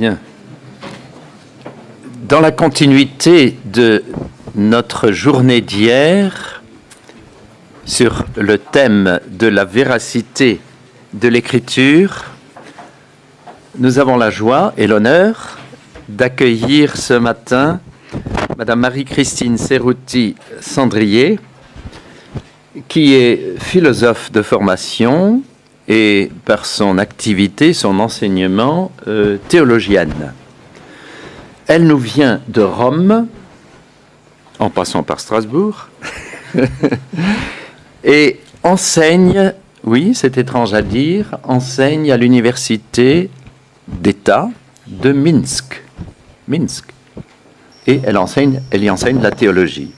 Bien. Dans la continuité de notre journée d'hier, sur le thème de la véracité de l'écriture, nous avons la joie et l'honneur d'accueillir ce matin Madame Marie-Christine Cerutti-Sandrier, qui est philosophe de formation et par son activité, son enseignement, théologienne. Elle nous vient de Rome, en passant par Strasbourg, et enseigne, oui, c'est étrange à dire, enseigne à l'université d'État de Minsk. Et elle y enseigne la théologie.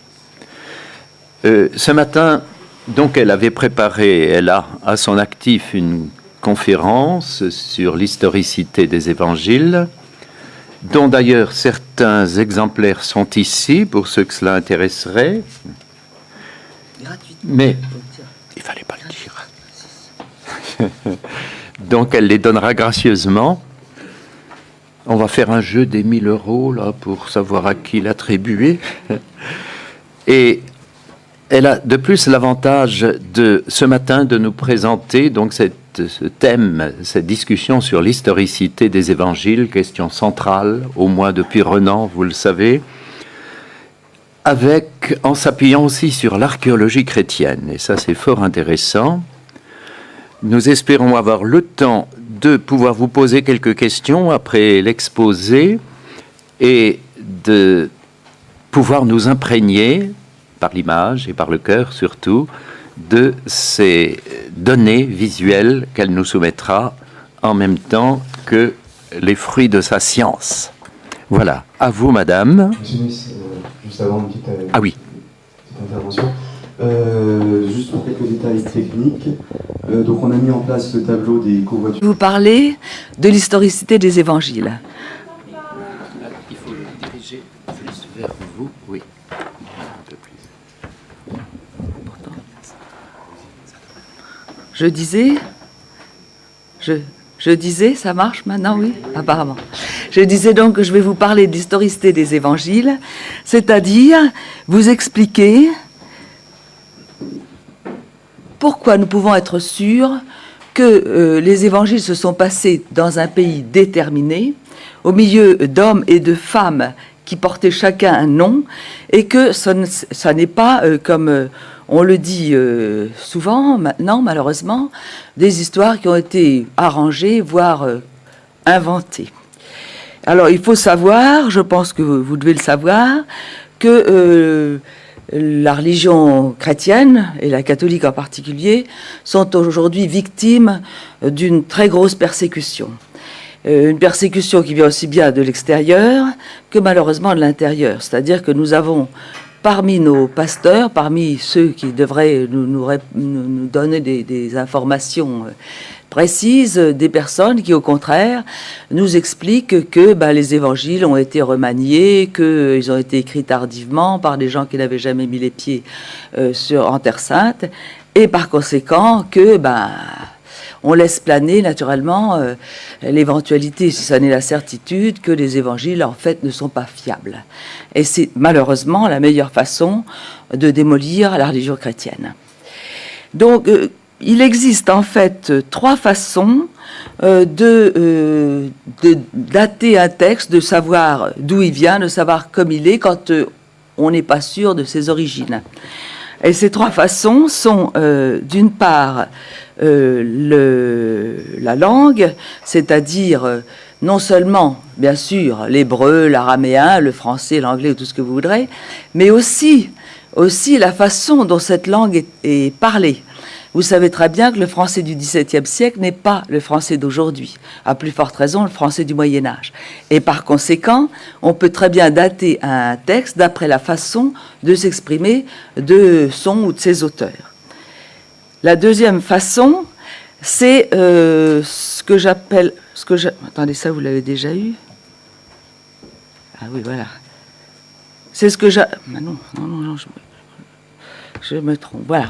Ce matin, donc, elle avait préparé, elle a à son actif une conférence sur l'historicité des évangiles, dont d'ailleurs certains exemplaires sont ici, pour ceux que cela intéresserait. Mais il ne fallait pas le dire. Donc, elle les donnera gracieusement. On va faire un jeu des 1 000 € là, pour savoir à qui l'attribuer. Et elle a de plus l'avantage de ce matin de nous présenter donc ce thème, cette discussion sur l'historicité des évangiles, question centrale, au moins depuis Renan, vous le savez, en s'appuyant aussi sur l'archéologie chrétienne. Et ça, c'est fort intéressant. Nous espérons avoir le temps de pouvoir vous poser quelques questions après l'exposé et de pouvoir nous imprégner par l'image et par le cœur surtout, de ces données visuelles qu'elle nous soumettra en même temps que les fruits de sa science. Voilà, à vous madame. Monsieur Nuis, juste avant une petite, oui. petite intervention, juste pour quelques détails techniques, donc on a mis en place le tableau des covoitures. Vous parlez de l'historicité des évangiles. Il faut le diriger plus vers vous, oui. Je disais, ça marche maintenant, oui, apparemment. Je disais donc que je vais vous parler de l'historicité des évangiles, c'est-à-dire vous expliquer pourquoi nous pouvons être sûrs que les évangiles se sont passés dans un pays déterminé, au milieu d'hommes et de femmes qui portaient chacun un nom, et que ça n'est pas comme on le dit souvent maintenant, malheureusement, des histoires qui ont été arrangées, voire inventées. Alors, il faut savoir, je pense que vous devez le savoir, que la religion chrétienne, et la catholique en particulier, sont aujourd'hui victimes d'une très grosse persécution. Une persécution qui vient aussi bien de l'extérieur que malheureusement de l'intérieur. C'est-à-dire que nous avons parmi nos pasteurs, parmi ceux qui devraient nous donner des informations précises, des personnes qui, au contraire, nous expliquent que les évangiles ont été remaniés, qu'ils ont été écrits tardivement par des gens qui n'avaient jamais mis les pieds en Terre Sainte, et par conséquent que on laisse planer naturellement l'éventualité, si ça n'est la certitude, que les évangiles en fait ne sont pas fiables. Et c'est malheureusement la meilleure façon de démolir la religion chrétienne. Donc il existe en fait 3 façons de dater un texte, de savoir d'où il vient, de savoir comme il est quand on n'est pas sûr de ses origines. Et ces 3 façons sont d'une part la langue, c'est-à-dire non seulement, bien sûr, l'hébreu, l'araméen, le français, l'anglais, tout ce que vous voudrez, mais aussi la façon dont cette langue est parlée. Vous savez très bien que le français du XVIIe siècle n'est pas le français d'aujourd'hui, à plus forte raison le français du Moyen-Âge. Et par conséquent, on peut très bien dater un texte d'après la façon de s'exprimer de son ou de ses auteurs. La deuxième façon, c'est ce que j'appelle... Attendez, ça vous l'avez déjà eu? Ah oui, voilà. C'est ce que je me trompe, voilà.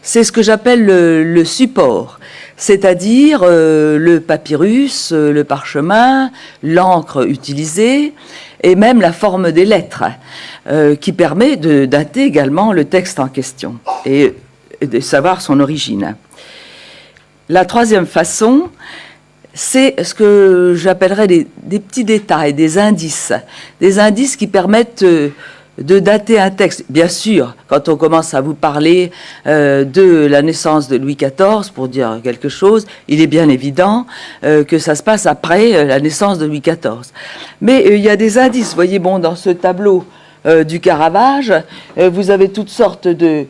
C'est ce que j'appelle le support, c'est-à-dire le papyrus, le parchemin, l'encre utilisée, et même la forme des lettres, qui permet de dater également le texte en question et de savoir son origine. La troisième façon, c'est ce que j'appellerais des petits détails, des indices qui permettent de dater un texte. Bien sûr, quand on commence à vous parler de la naissance de Louis XIV, pour dire quelque chose, il est bien évident que ça se passe après la naissance de Louis XIV. Mais il y a des indices. Vous voyez, bon, dans ce tableau du Caravage, vous avez toutes sortes de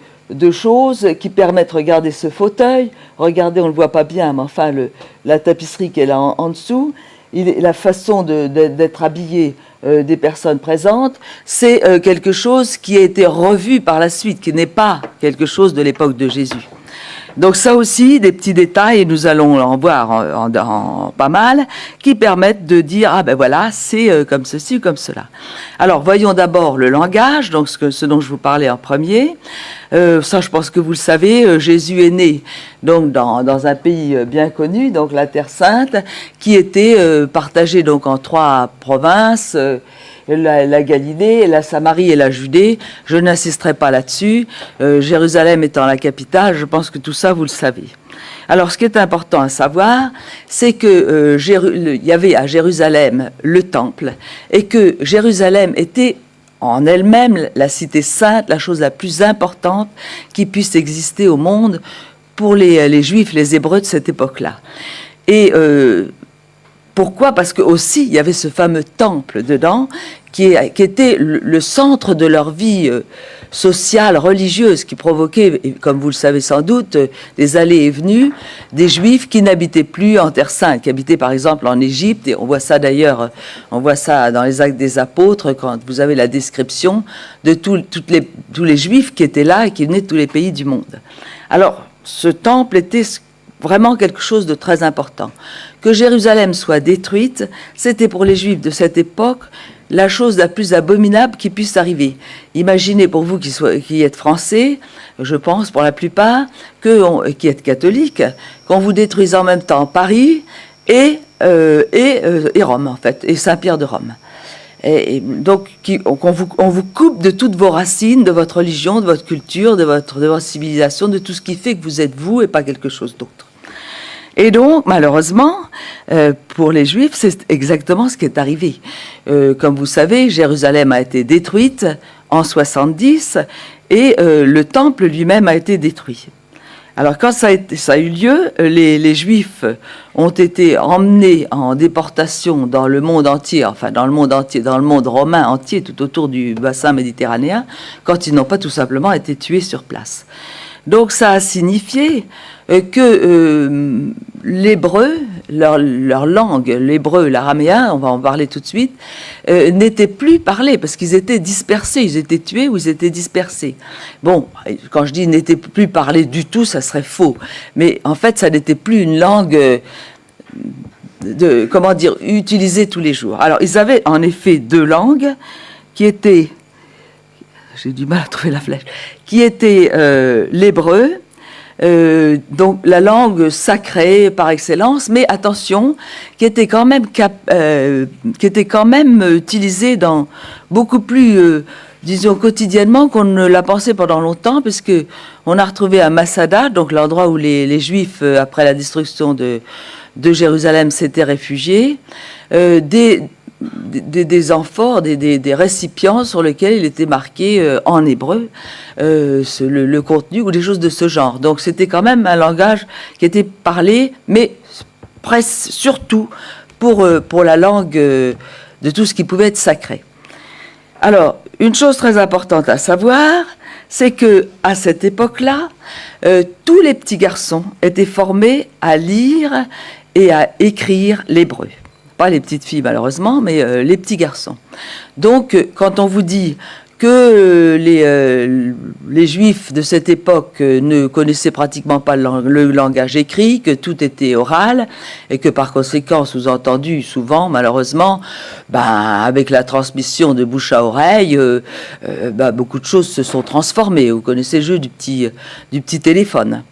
choses qui permettent, regardez ce fauteuil, regardez, on ne le voit pas bien, mais enfin la tapisserie qui est là en dessous, la façon d'être habillé des personnes présentes, c'est quelque chose qui a été revu par la suite, qui n'est pas quelque chose de l'époque de Jésus. Donc ça aussi, des petits détails, et nous allons en voir en pas mal, qui permettent de dire, ah ben voilà, c'est comme ceci ou comme cela. Alors voyons d'abord le langage, donc ce dont je vous parlais en premier. Ça, je pense que vous le savez, Jésus est né donc dans un pays bien connu, donc la Terre Sainte, qui était partagée donc en 3 provinces, la Galilée, la Samarie et la Judée. Je n'insisterai pas là-dessus. Jérusalem étant la capitale, je pense que tout ça, vous le savez. Alors, ce qui est important à savoir, c'est que il y avait à Jérusalem le temple, et que Jérusalem était en elle-même la cité sainte, la chose la plus importante qui puisse exister au monde pour les Juifs, les Hébreux de cette époque-là. Et pourquoi ? Parce que aussi il y avait ce fameux temple dedans qui était le centre de leur vie sociale, religieuse, qui provoquait, comme vous le savez sans doute, des allées et venues des Juifs qui n'habitaient plus en Terre Sainte, qui habitaient par exemple en Égypte, et on voit ça d'ailleurs, on voit ça dans les Actes des Apôtres, quand vous avez la description de tous les Juifs qui étaient là et qui venaient de tous les pays du monde. Alors, ce temple était vraiment quelque chose de très important. Que Jérusalem soit détruite, c'était pour les Juifs de cette époque la chose la plus abominable qui puisse arriver. Imaginez pour vous qui êtes français, je pense pour la plupart, qui êtes catholiques, qu'on vous détruise en même temps Paris et Rome en fait, et Saint-Pierre de Rome. Et donc on vous coupe de toutes vos racines, de votre religion, de votre culture, de votre civilisation, de tout ce qui fait que vous êtes vous et pas quelque chose d'autre. Et donc, malheureusement, pour les Juifs, c'est exactement ce qui est arrivé. Comme vous savez, Jérusalem a été détruite en 70 et le temple lui-même a été détruit. Alors, quand ça a eu lieu, les Juifs ont été emmenés en déportation dans le monde entier, enfin dans le monde romain entier, tout autour du bassin méditerranéen, quand ils n'ont pas tout simplement été tués sur place. Donc, ça a signifié que l'hébreu, leur langue, l'hébreu, l'araméen, on va en parler tout de suite, n'était plus parlé parce qu'ils étaient dispersés, ils étaient tués ou ils étaient dispersés. Bon, quand je dis n'était plus parlé du tout, ça serait faux. Mais en fait, ça n'était plus une langue utilisée tous les jours. Alors, ils avaient en effet 2 langues qui étaient, j'ai du mal à trouver la flèche, qui étaient l'hébreu, donc la langue sacrée par excellence, mais attention, qui était quand même utilisée dans beaucoup plus, disons quotidiennement qu'on ne l'a pensé pendant longtemps, puisque on a retrouvé à Masada, donc l'endroit où les Juifs après la destruction de Jérusalem s'étaient réfugiés, des amphores, des récipients sur lesquels il était marqué en hébreu le contenu ou des choses de ce genre. Donc c'était quand même un langage qui était parlé, mais presque surtout pour la langue de tout ce qui pouvait être sacré. Alors, une chose très importante à savoir, c'est que à cette époque-là, tous les petits garçons étaient formés à lire et à écrire l'hébreu. Pas les petites filles malheureusement, mais les petits garçons. Donc, quand on vous dit que les Juifs de cette époque ne connaissaient pratiquement pas le langage écrit, que tout était oral, et que par conséquent, sous-entendu, souvent, malheureusement, avec la transmission de bouche à oreille, beaucoup de choses se sont transformées. Vous connaissez le jeu du petit téléphone.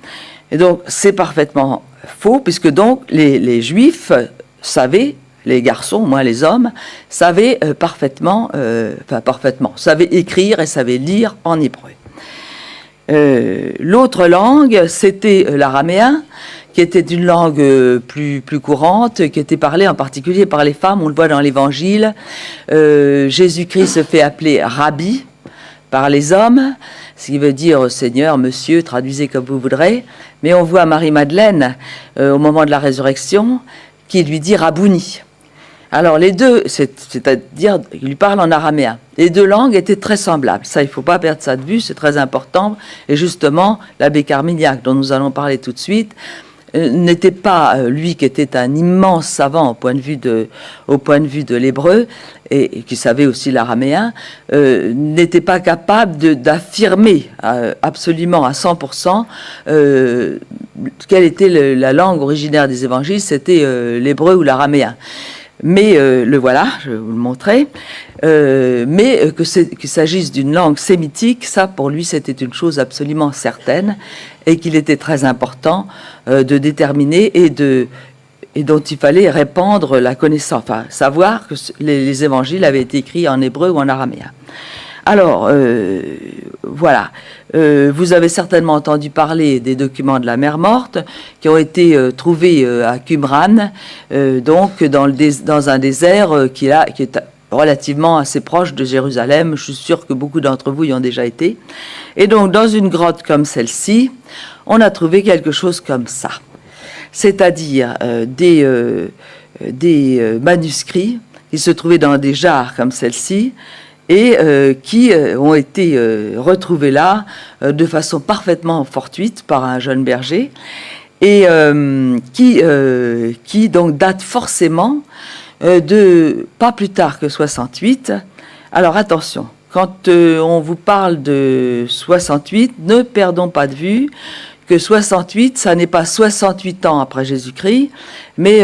Et donc, c'est parfaitement faux, puisque donc les Juifs savaient, les garçons, moins les hommes, savaient savaient écrire et savaient lire en hébreu. L'autre langue, c'était l'araméen, qui était une langue plus courante, qui était parlée en particulier par les femmes. On le voit dans l'Évangile. Jésus-Christ se fait appeler Rabbi par les hommes, ce qui veut dire Seigneur, Monsieur, traduisez comme vous voudrez. Mais on voit Marie-Madeleine, au moment de la résurrection, qui lui dit Rabouni. Alors les deux, c'est-à-dire, il lui parle en araméen. Les deux langues étaient très semblables. Ça, il ne faut pas perdre ça de vue, c'est très important. Et justement, l'abbé Carmignac, dont nous allons parler tout de suite, n'était pas, lui qui était un immense savant au point de vue de l'hébreu, et qui savait aussi l'araméen, n'était pas capable d'affirmer absolument à 100% quelle était la langue originaire des évangiles, c'était l'hébreu ou l'araméen. Mais le voilà, je vais vous le montrer. Mais qu'il s'agisse d'une langue sémitique, ça pour lui c'était une chose absolument certaine et qu'il était très important de déterminer et dont il fallait répandre la connaissance, enfin savoir que les évangiles avaient été écrits en hébreu ou en araméen. Alors, voilà. Vous avez certainement entendu parler des documents de la mer Morte qui ont été trouvés à Qumran, donc dans un désert qui est relativement assez proche de Jérusalem. Je suis sûr que beaucoup d'entre vous y ont déjà été. Et donc, dans une grotte comme celle-ci, on a trouvé quelque chose comme ça. C'est-à-dire des manuscrits qui se trouvaient dans des jarres comme celle-ci, et qui ont été retrouvés là de façon parfaitement fortuite par un jeune berger, et qui donc datent forcément de pas plus tard que 68. Alors attention, quand on vous parle de 68, ne perdons pas de vue que 68, ça n'est pas 68 ans après Jésus-Christ, mais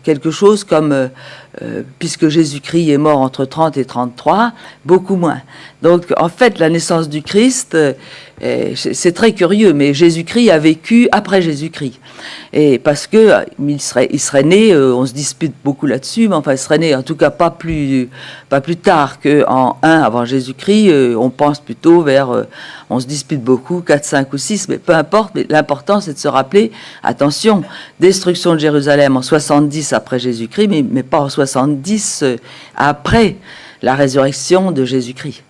quelque chose comme, puisque Jésus-Christ est mort entre 30 et 33, beaucoup moins. Donc, en fait, la naissance du Christ, c'est très curieux, mais Jésus-Christ a vécu après Jésus-Christ. Et parce que il serait né, on se dispute beaucoup là-dessus, mais enfin, il serait né, en tout cas, pas plus tard qu'en 1 avant Jésus-Christ. On pense plutôt vers, on se dispute beaucoup, 4, 5 ou 6, mais peu importe. Mais l'important, c'est de se rappeler, attention, destruction de Jérusalem en 70 après Jésus-Christ, mais pas en 70 après la résurrection de Jésus-Christ.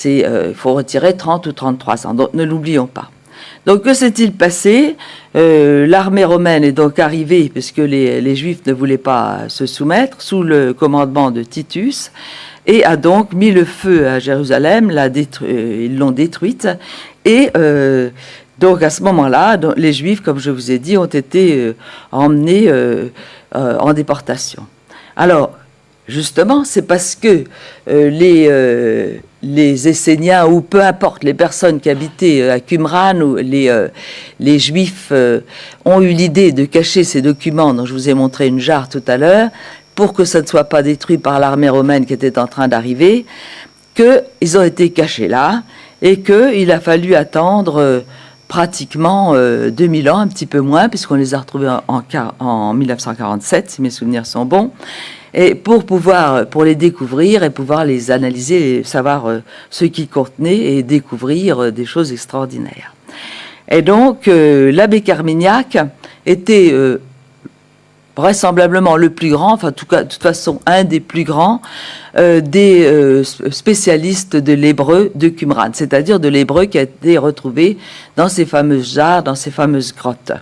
Il faut retirer 30 ou 33 ans, donc ne l'oublions pas. Donc que s'est-il passé? L'armée romaine est donc arrivée, puisque les Juifs ne voulaient pas se soumettre, sous le commandement de Titus, et a donc mis le feu à Jérusalem, ils l'ont détruite, et donc à ce moment-là, les Juifs, comme je vous ai dit, ont été emmenés en déportation. Alors, justement, c'est parce que les Esséniens, ou peu importe, les personnes qui habitaient à Qumran, ou les Juifs ont eu l'idée de cacher ces documents dont je vous ai montré une jarre tout à l'heure, pour que ça ne soit pas détruit par l'armée romaine qui était en train d'arriver, qu'ils ont été cachés là, et qu'il a fallu attendre pratiquement 2000 ans, un petit peu moins, puisqu'on les a retrouvés en 1947, si mes souvenirs sont bons, et pour les découvrir et pouvoir les analyser, et savoir ce qu'ils contenaient et découvrir des choses extraordinaires. Et donc, l'abbé Carmignac était vraisemblablement le plus grand, enfin, en tout cas, de toute façon, un des plus grands des spécialistes de l'hébreu de Qumran, c'est-à-dire de l'hébreu qui a été retrouvé dans ces fameuses jarres, dans ces fameuses grottes.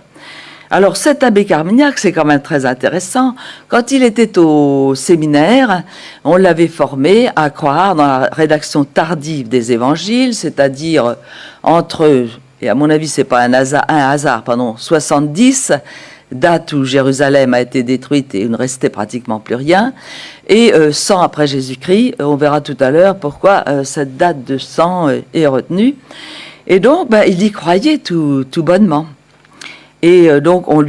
Alors, cet abbé Carmignac, c'est quand même très intéressant. Quand il était au séminaire, on l'avait formé à croire dans la rédaction tardive des évangiles, c'est-à-dire entre, et à mon avis, c'est pas un hasard, 70 date où Jérusalem a été détruite et il ne restait pratiquement plus rien, et 100 après Jésus-Christ. On verra tout à l'heure pourquoi cette date de 100 est retenue. Et donc, il y croyait tout bonnement. Et donc, on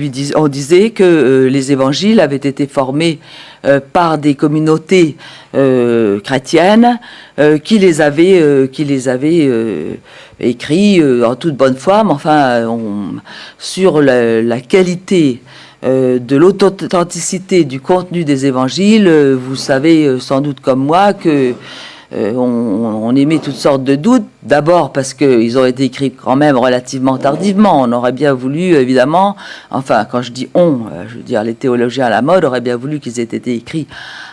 disait que les évangiles avaient été formés par des communautés chrétiennes qui les avaient écrits en toute bonne foi, mais enfin, sur la qualité de l'authenticité du contenu des évangiles, vous savez sans doute comme moi que on émet toutes sortes de doutes. D'abord parce qu'ils ont été écrits quand même relativement tardivement. On aurait bien voulu, évidemment, enfin, quand je dis on, je veux dire les théologiens à la mode auraient bien voulu qu'ils aient été écrits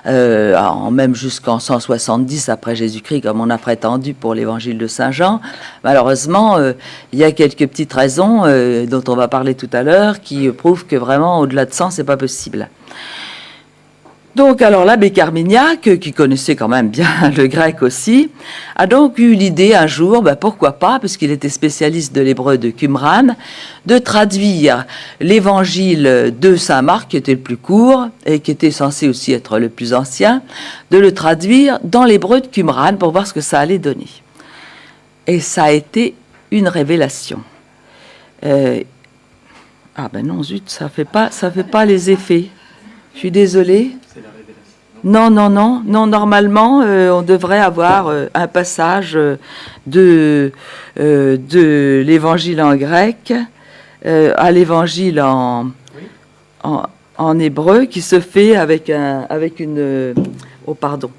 même jusqu'en 170 après Jésus-Christ, comme on a prétendu pour l'évangile de Saint Jean. Malheureusement, il y a quelques petites raisons dont on va parler tout à l'heure qui prouvent que vraiment, au-delà de 100, c'est pas possible. Donc, alors l'abbé Carmignac, qui connaissait quand même bien le grec aussi, a donc eu l'idée un jour, pourquoi pas, puisqu'il était spécialiste de l'hébreu de Qumran, de traduire l'évangile de Saint Marc, qui était le plus court et qui était censé aussi être le plus ancien, de le traduire dans l'hébreu de Qumran pour voir ce que ça allait donner. Et ça a été une révélation. Non, zut, ça fait pas les effets. Je suis désolée. Non, normalement, on devrait avoir un passage de l'évangile en grec à l'évangile en hébreu qui se fait avec une... Oh, pardon.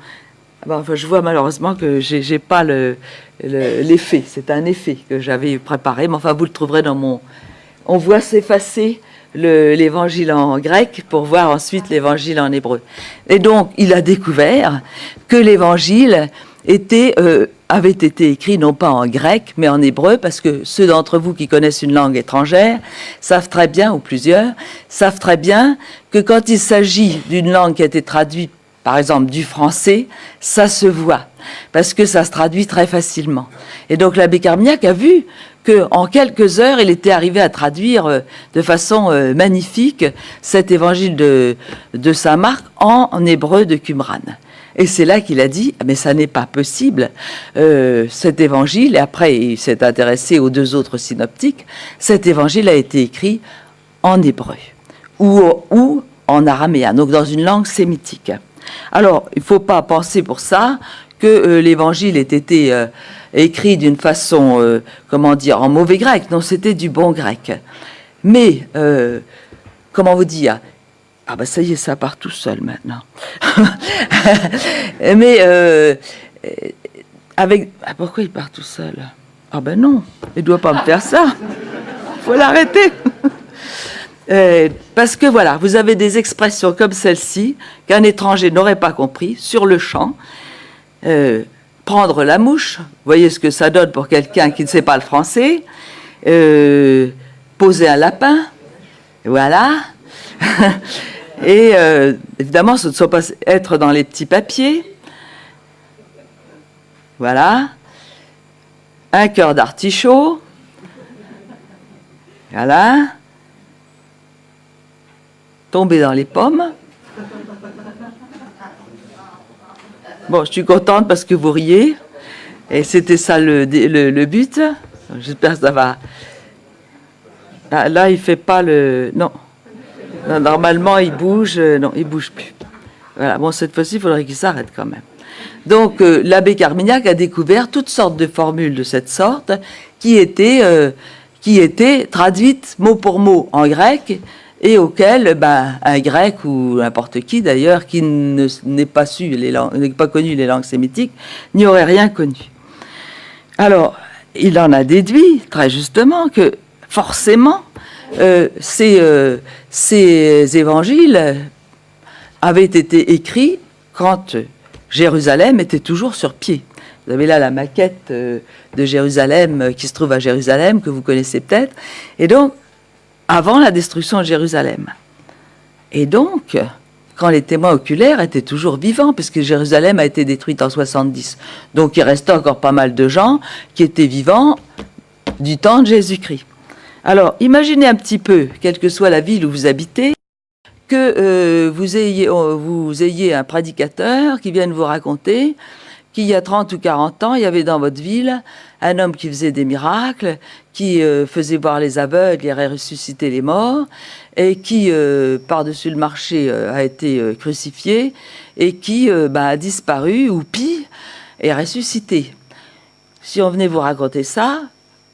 Je vois malheureusement que j'ai pas l'effet. C'est un effet que j'avais préparé, mais enfin, vous le trouverez dans mon... On voit s'effacer l'évangile en grec pour voir ensuite l'évangile en hébreu. Et donc, il a découvert que l'évangile avait été écrit non pas en grec, mais en hébreu, parce que ceux d'entre vous qui connaissent une langue étrangère savent très bien, ou plusieurs, savent très bien que quand il s'agit d'une langue qui a été traduite, par exemple du français, ça se voit, parce que ça se traduit très facilement. Et donc l'abbé Carmignac a vu qu'en quelques heures, il était arrivé à traduire de façon magnifique cet évangile de Saint Marc en hébreu de Qumran. Et c'est là qu'il a dit, mais ça n'est pas possible, cet évangile, et après il s'est intéressé aux deux autres synoptiques, cet évangile a été écrit en hébreu, ou en araméen, donc dans une langue sémitique. Alors, il ne faut pas penser pour ça que l'évangile ait été écrit d'une façon, en mauvais grec. Non, c'était du bon grec. Mais, comment vous dire ? Ça y est, ça part tout seul maintenant. Mais, pourquoi il part tout seul ? Non, il ne doit pas me faire ça. Il faut l'arrêter. Parce que voilà, vous avez des expressions comme celle-ci qu'un étranger n'aurait pas compris sur le champ. Prendre la mouche, vous voyez ce que ça donne pour quelqu'un qui ne sait pas le français. Poser un lapin, voilà. Et évidemment, ce ne sont pas être dans les petits papiers. Voilà. Un cœur d'artichaut. Voilà. Tomber dans les pommes. Bon, je suis contente parce que vous riez. Et c'était ça le but. J'espère que ça va. Là, il ne fait pas le... Non. Normalement, il bouge. Non, il ne bouge plus. Voilà. Bon, cette fois-ci, il faudrait qu'il s'arrête quand même. Donc, l'abbé Carmignac a découvert toutes sortes de formules de cette sorte qui étaient traduites mot pour mot en grec et auxquelles un grec ou n'importe qui d'ailleurs qui n'est pas connu les langues sémitiques n'y aurait rien connu. Alors, il en a déduit très justement que forcément ces évangiles avaient été écrits quand Jérusalem était toujours sur pied. Vous avez là la maquette de Jérusalem qui se trouve à Jérusalem, que vous connaissez peut-être, et donc avant la destruction de Jérusalem. Et donc, quand les témoins oculaires étaient toujours vivants, puisque Jérusalem a été détruite en 70, donc il restait encore pas mal de gens qui étaient vivants du temps de Jésus-Christ. Alors, imaginez un petit peu, quelle que soit la ville où vous habitez, que vous ayez un prédicateur qui vienne vous raconter qu'il y a 30 ou 40 ans, il y avait dans votre ville un homme qui faisait des miracles, qui faisait voir les aveugles et ressusciter les morts, et qui, par-dessus le marché, a été crucifié, et qui a disparu, ou pis, est ressuscité. Si on venait vous raconter ça,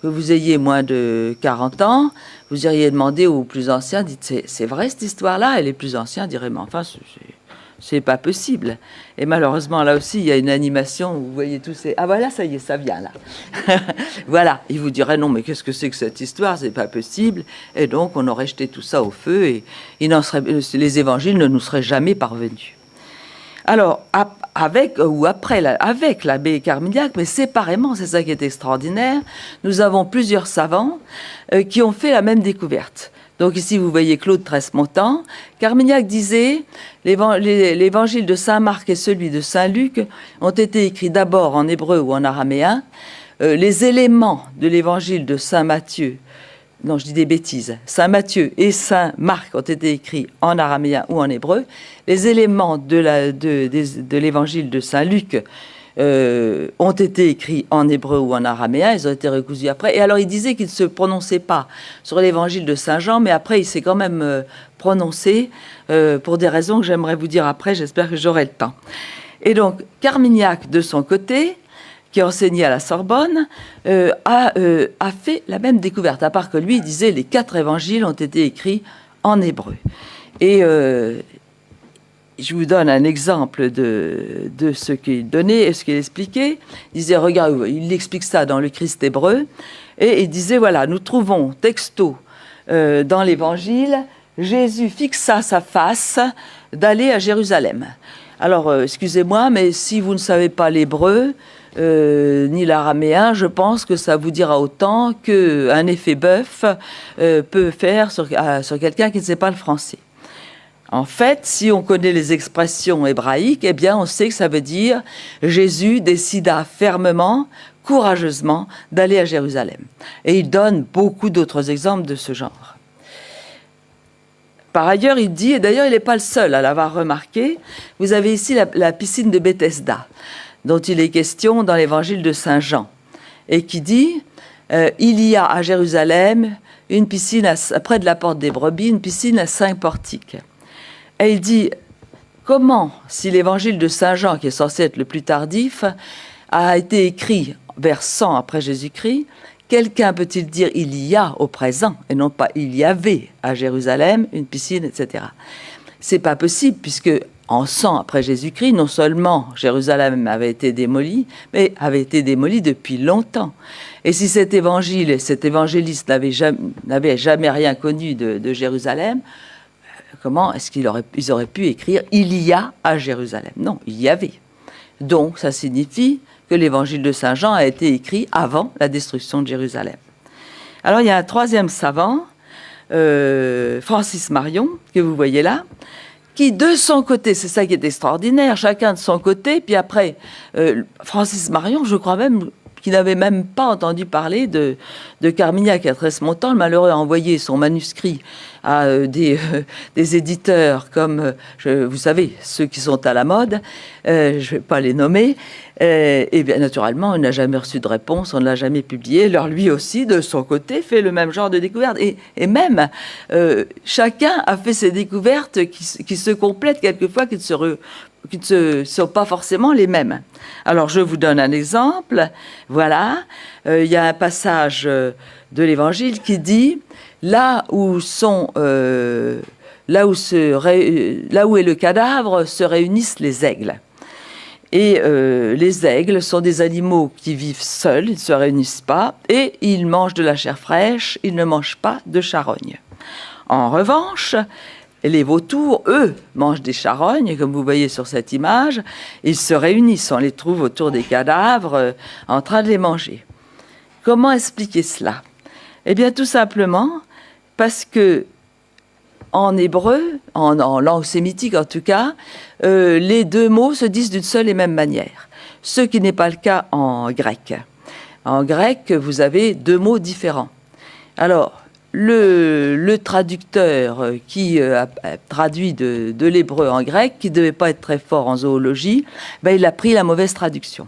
que vous ayez moins de 40 ans, vous iriez demander aux plus anciens, dites, c'est vrai cette histoire-là? Et les plus anciens diraient, mais enfin, c'est pas possible. Et malheureusement, là aussi, il y a une animation où vous voyez tous ces... Ah voilà, ça y est, ça vient là. Voilà, ils vous diraient, non, mais qu'est-ce que c'est que cette histoire? C'est pas possible. Et donc, on aurait jeté tout ça au feu et les évangiles ne nous seraient jamais parvenus. Alors, avec l'abbé Carmignac, mais séparément, c'est ça qui est extraordinaire, nous avons plusieurs savants qui ont fait la même découverte. Donc ici, vous voyez Claude Tresmontant. Carmignac disait, l'évangile de Saint Marc et celui de Saint Luc ont été écrits d'abord en hébreu ou en araméen. Les éléments de l'évangile de Saint Matthieu, non, je dis des bêtises, Saint Matthieu et Saint Marc ont été écrits en araméen ou en hébreu. Les éléments de l'évangile de Saint Luc ont été écrits en hébreu ou en araméen, ils ont été recousus après. Et alors il disait qu'il ne se prononçait pas sur l'évangile de Saint Jean, mais après il s'est quand même prononcé pour des raisons que j'aimerais vous dire après, j'espère que j'aurai le temps. Et donc Carmignac, de son côté, qui enseignait à la Sorbonne, a fait la même découverte, à part que lui, il disait les 4 évangiles ont été écrits en hébreu. Et je vous donne un exemple de ce qu'il donnait et ce qu'il expliquait. Il disait, regarde, il explique ça dans le Christ hébreu, et il disait, voilà, nous trouvons texto dans l'évangile, Jésus fixa sa face d'aller à Jérusalem. Alors, excusez-moi, mais si vous ne savez pas l'hébreu, ni l'araméen, je pense que ça vous dira autant qu'un effet bœuf peut faire sur quelqu'un qui ne sait pas le français. En fait, si on connaît les expressions hébraïques, eh bien, on sait que ça veut dire Jésus décida fermement, courageusement, d'aller à Jérusalem. Et il donne beaucoup d'autres exemples de ce genre. Par ailleurs, il dit, et d'ailleurs, il n'est pas le seul à l'avoir remarqué, vous avez ici la piscine de Bethesda, dont il est question dans l'évangile de Saint Jean, et qui dit il y a à Jérusalem une piscine près de la porte des brebis, une piscine à 5 portiques. Et il dit comment, si l'évangile de Saint Jean, qui est censé être le plus tardif, a été écrit vers 100 après Jésus-Christ, quelqu'un peut-il dire il y a au présent, et non pas il y avait à Jérusalem une piscine, etc. C'est pas possible, puisque en 100 après Jésus-Christ, non seulement Jérusalem avait été démolie, mais avait été démolie depuis longtemps. Et si cet évangéliste n'avait jamais rien connu de Jérusalem, comment est-ce qu'ils auraient pu écrire « il y a à Jérusalem » ? Non, il y avait. Donc, ça signifie que l'évangile de Saint Jean a été écrit avant la destruction de Jérusalem. Alors, il y a un troisième savant, Francis Marion, que vous voyez là, qui, de son côté, c'est ça qui est extraordinaire, chacun de son côté, puis après, Francis Marion, je crois même qu'il n'avait même pas entendu parler de Carmignac à Tresmontant. Le malheureux a envoyé son manuscrit à des éditeurs comme, vous savez, ceux qui sont à la mode, je ne vais pas les nommer, et bien naturellement, il n'a jamais reçu de réponse, on ne l'a jamais publié. Alors lui aussi, de son côté, fait le même genre de découverte. Et même, chacun a fait ses découvertes qui se complètent quelquefois, qui ne sont pas forcément les mêmes. Alors, je vous donne un exemple. Voilà, il y a un passage de l'Évangile qui dit là où est le cadavre se réunissent les aigles. Et les aigles sont des animaux qui vivent seuls, ils ne se réunissent pas, et ils mangent de la chair fraîche, ils ne mangent pas de charogne. En revanche, les vautours, eux, mangent des charognes, comme vous voyez sur cette image. Ils se réunissent, on les trouve autour des cadavres en train de les manger. Comment expliquer cela ? Eh bien, tout simplement parce que en hébreu, en langue sémitique en tout cas, les deux mots se disent d'une seule et même manière. Ce qui n'est pas le cas en grec. En grec, vous avez deux mots différents. Alors, le traducteur qui a traduit de l'hébreu en grec, qui ne devait pas être très fort en zoologie, ben, il a pris la mauvaise traduction.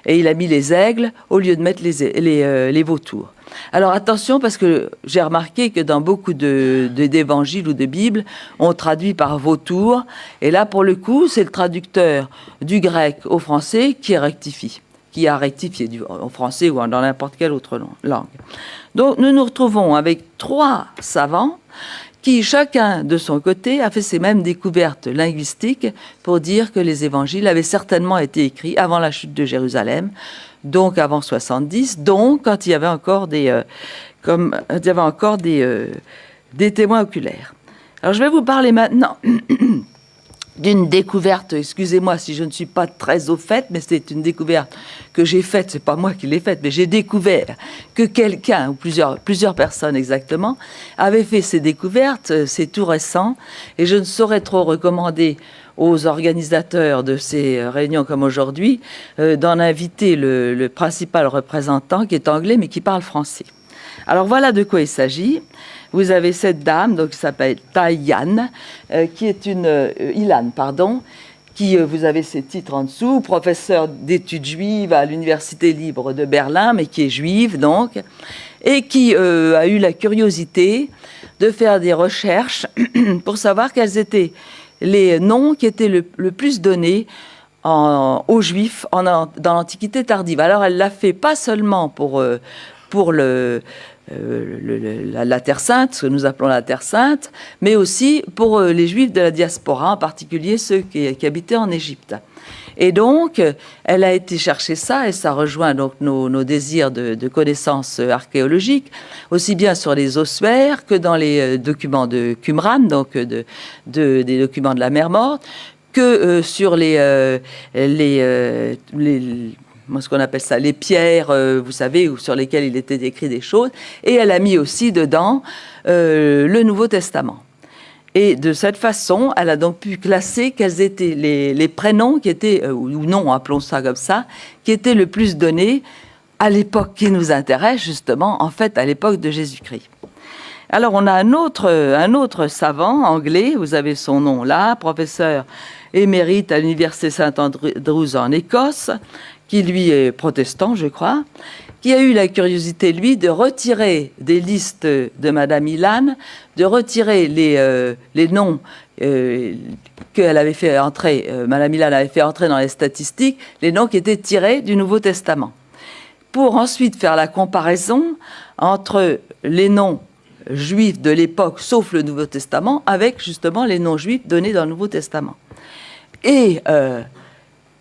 Et il a mis les aigles au lieu de mettre les vautours. Alors attention, parce que j'ai remarqué que dans beaucoup d'évangiles ou de Bibles, on traduit par vautour. Et là, pour le coup, c'est le traducteur du grec au français qui rectifie, qui a rectifié en français ou dans n'importe quelle autre langue. Donc nous nous retrouvons avec 3 savants qui, chacun de son côté, a fait ces mêmes découvertes linguistiques pour dire que les évangiles avaient certainement été écrits avant la chute de Jérusalem, donc avant 70, donc quand il y avait encore des témoins oculaires. Alors je vais vous parler maintenant d'une découverte, excusez-moi si je ne suis pas très au fait, mais c'est une découverte que j'ai faite, c'est pas moi qui l'ai faite, mais j'ai découvert que quelqu'un, ou plusieurs personnes exactement, avaient fait ces découvertes, c'est tout récent, et je ne saurais trop recommander aux organisateurs de ces réunions comme aujourd'hui d'en inviter le principal représentant qui est anglais mais qui parle français. Alors voilà de quoi il s'agit. Vous avez cette dame, donc qui s'appelle Ilan, qui est Ilan, pardon, qui, vous avez ses titres en dessous, professeur d'études juives à l'Université libre de Berlin, mais qui est juive donc, et qui a eu la curiosité de faire des recherches pour savoir quels étaient les noms qui étaient le plus donnés aux Juifs dans l'Antiquité tardive. Alors elle l'a fait pas seulement pour la Terre Sainte, ce que nous appelons la Terre Sainte, mais aussi pour les Juifs de la diaspora, en particulier ceux qui habitaient en Égypte. Et donc, elle a été chercher ça, et ça rejoint donc nos désirs de connaissances archéologiques, aussi bien sur les ossuaires que dans les documents de Qumran, donc des documents de la mer Morte, que sur ce qu'on appelle ça, les pierres, vous savez, sur lesquelles il était écrit des choses. Et elle a mis aussi dedans le Nouveau Testament. Et de cette façon, elle a donc pu classer quels étaient les prénoms qui étaient, ou noms, appelons ça comme ça, qui étaient le plus donnés à l'époque qui nous intéresse, justement, en fait, à l'époque de Jésus-Christ. Alors, on a un autre savant anglais, vous avez son nom là, professeur émérite à l'Université Saint-Andrews en Écosse, qui lui est protestant, je crois, qui a eu la curiosité, lui, de retirer des listes de Madame Ilan, de retirer les noms qu'elle avait fait entrer, Madame Ilan avait fait entrer dans les statistiques, les noms qui étaient tirés du Nouveau Testament, pour ensuite faire la comparaison entre les noms juifs de l'époque, sauf le Nouveau Testament, avec justement les noms juifs donnés dans le Nouveau Testament. Et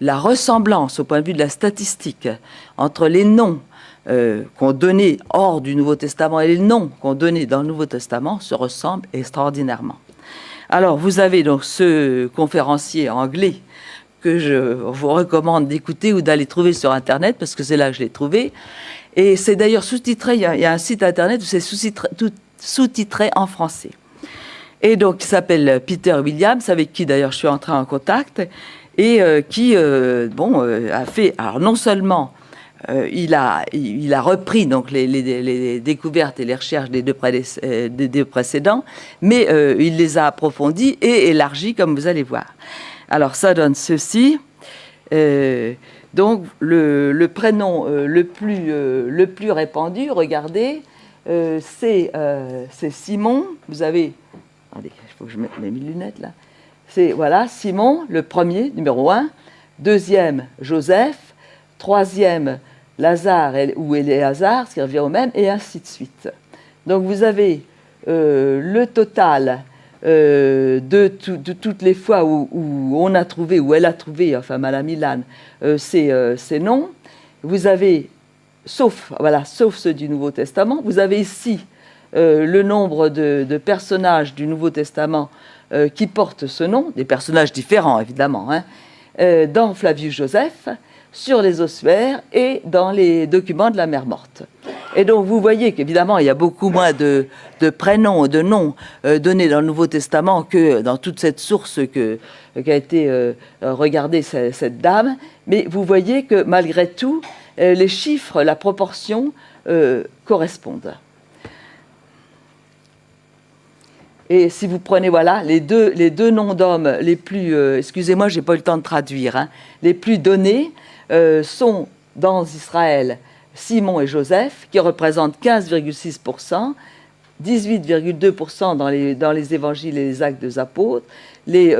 la ressemblance au point de vue de la statistique entre les noms qu'on donnait hors du Nouveau Testament et les noms qu'on donnait dans le Nouveau Testament se ressemblent extraordinairement. Alors, vous avez donc ce conférencier anglais que je vous recommande d'écouter ou d'aller trouver sur Internet, parce que c'est là que je l'ai trouvé. Et c'est d'ailleurs sous-titré, il y a un site Internet où c'est sous-titré en français. Et donc, il s'appelle Peter Williams, avec qui d'ailleurs je suis entrée en contact, et qui a fait, alors non seulement il a repris donc les découvertes et les recherches des deux précédents, mais il les a approfondies et élargies, comme vous allez voir. Alors ça donne ceci. Donc le prénom le plus répandu, regardez, c'est Simon. Vous avez, attendez, il faut que je mette mes lunettes là. C'est voilà Simon, le premier, numéro 1. Deuxième, Joseph. Troisième, Lazare ou Éléazar, ce qui revient au même, et ainsi de suite. Donc vous avez le total de toutes les fois où on a trouvé, où elle a trouvé, enfin Madame Ilan, ces noms. Vous avez, sauf ceux du Nouveau Testament, vous avez ici le nombre de personnages du Nouveau Testament qui portent ce nom, des personnages différents évidemment, dans Flavius Joseph, sur les ossuaires et dans les documents de la mer Morte. Et donc vous voyez qu'évidemment il y a beaucoup moins de prénoms, de noms donnés dans le Nouveau Testament que dans toute cette source qui a été regardée cette dame, mais vous voyez que malgré tout les chiffres, la proportion correspondent. Et si vous prenez, voilà, les deux noms d'hommes les plus, excusez-moi, j'ai pas eu le temps de traduire, hein, les plus donnés sont dans Israël Simon et Joseph, qui représentent 15,6%, 18,2% dans les évangiles et les actes des apôtres. Les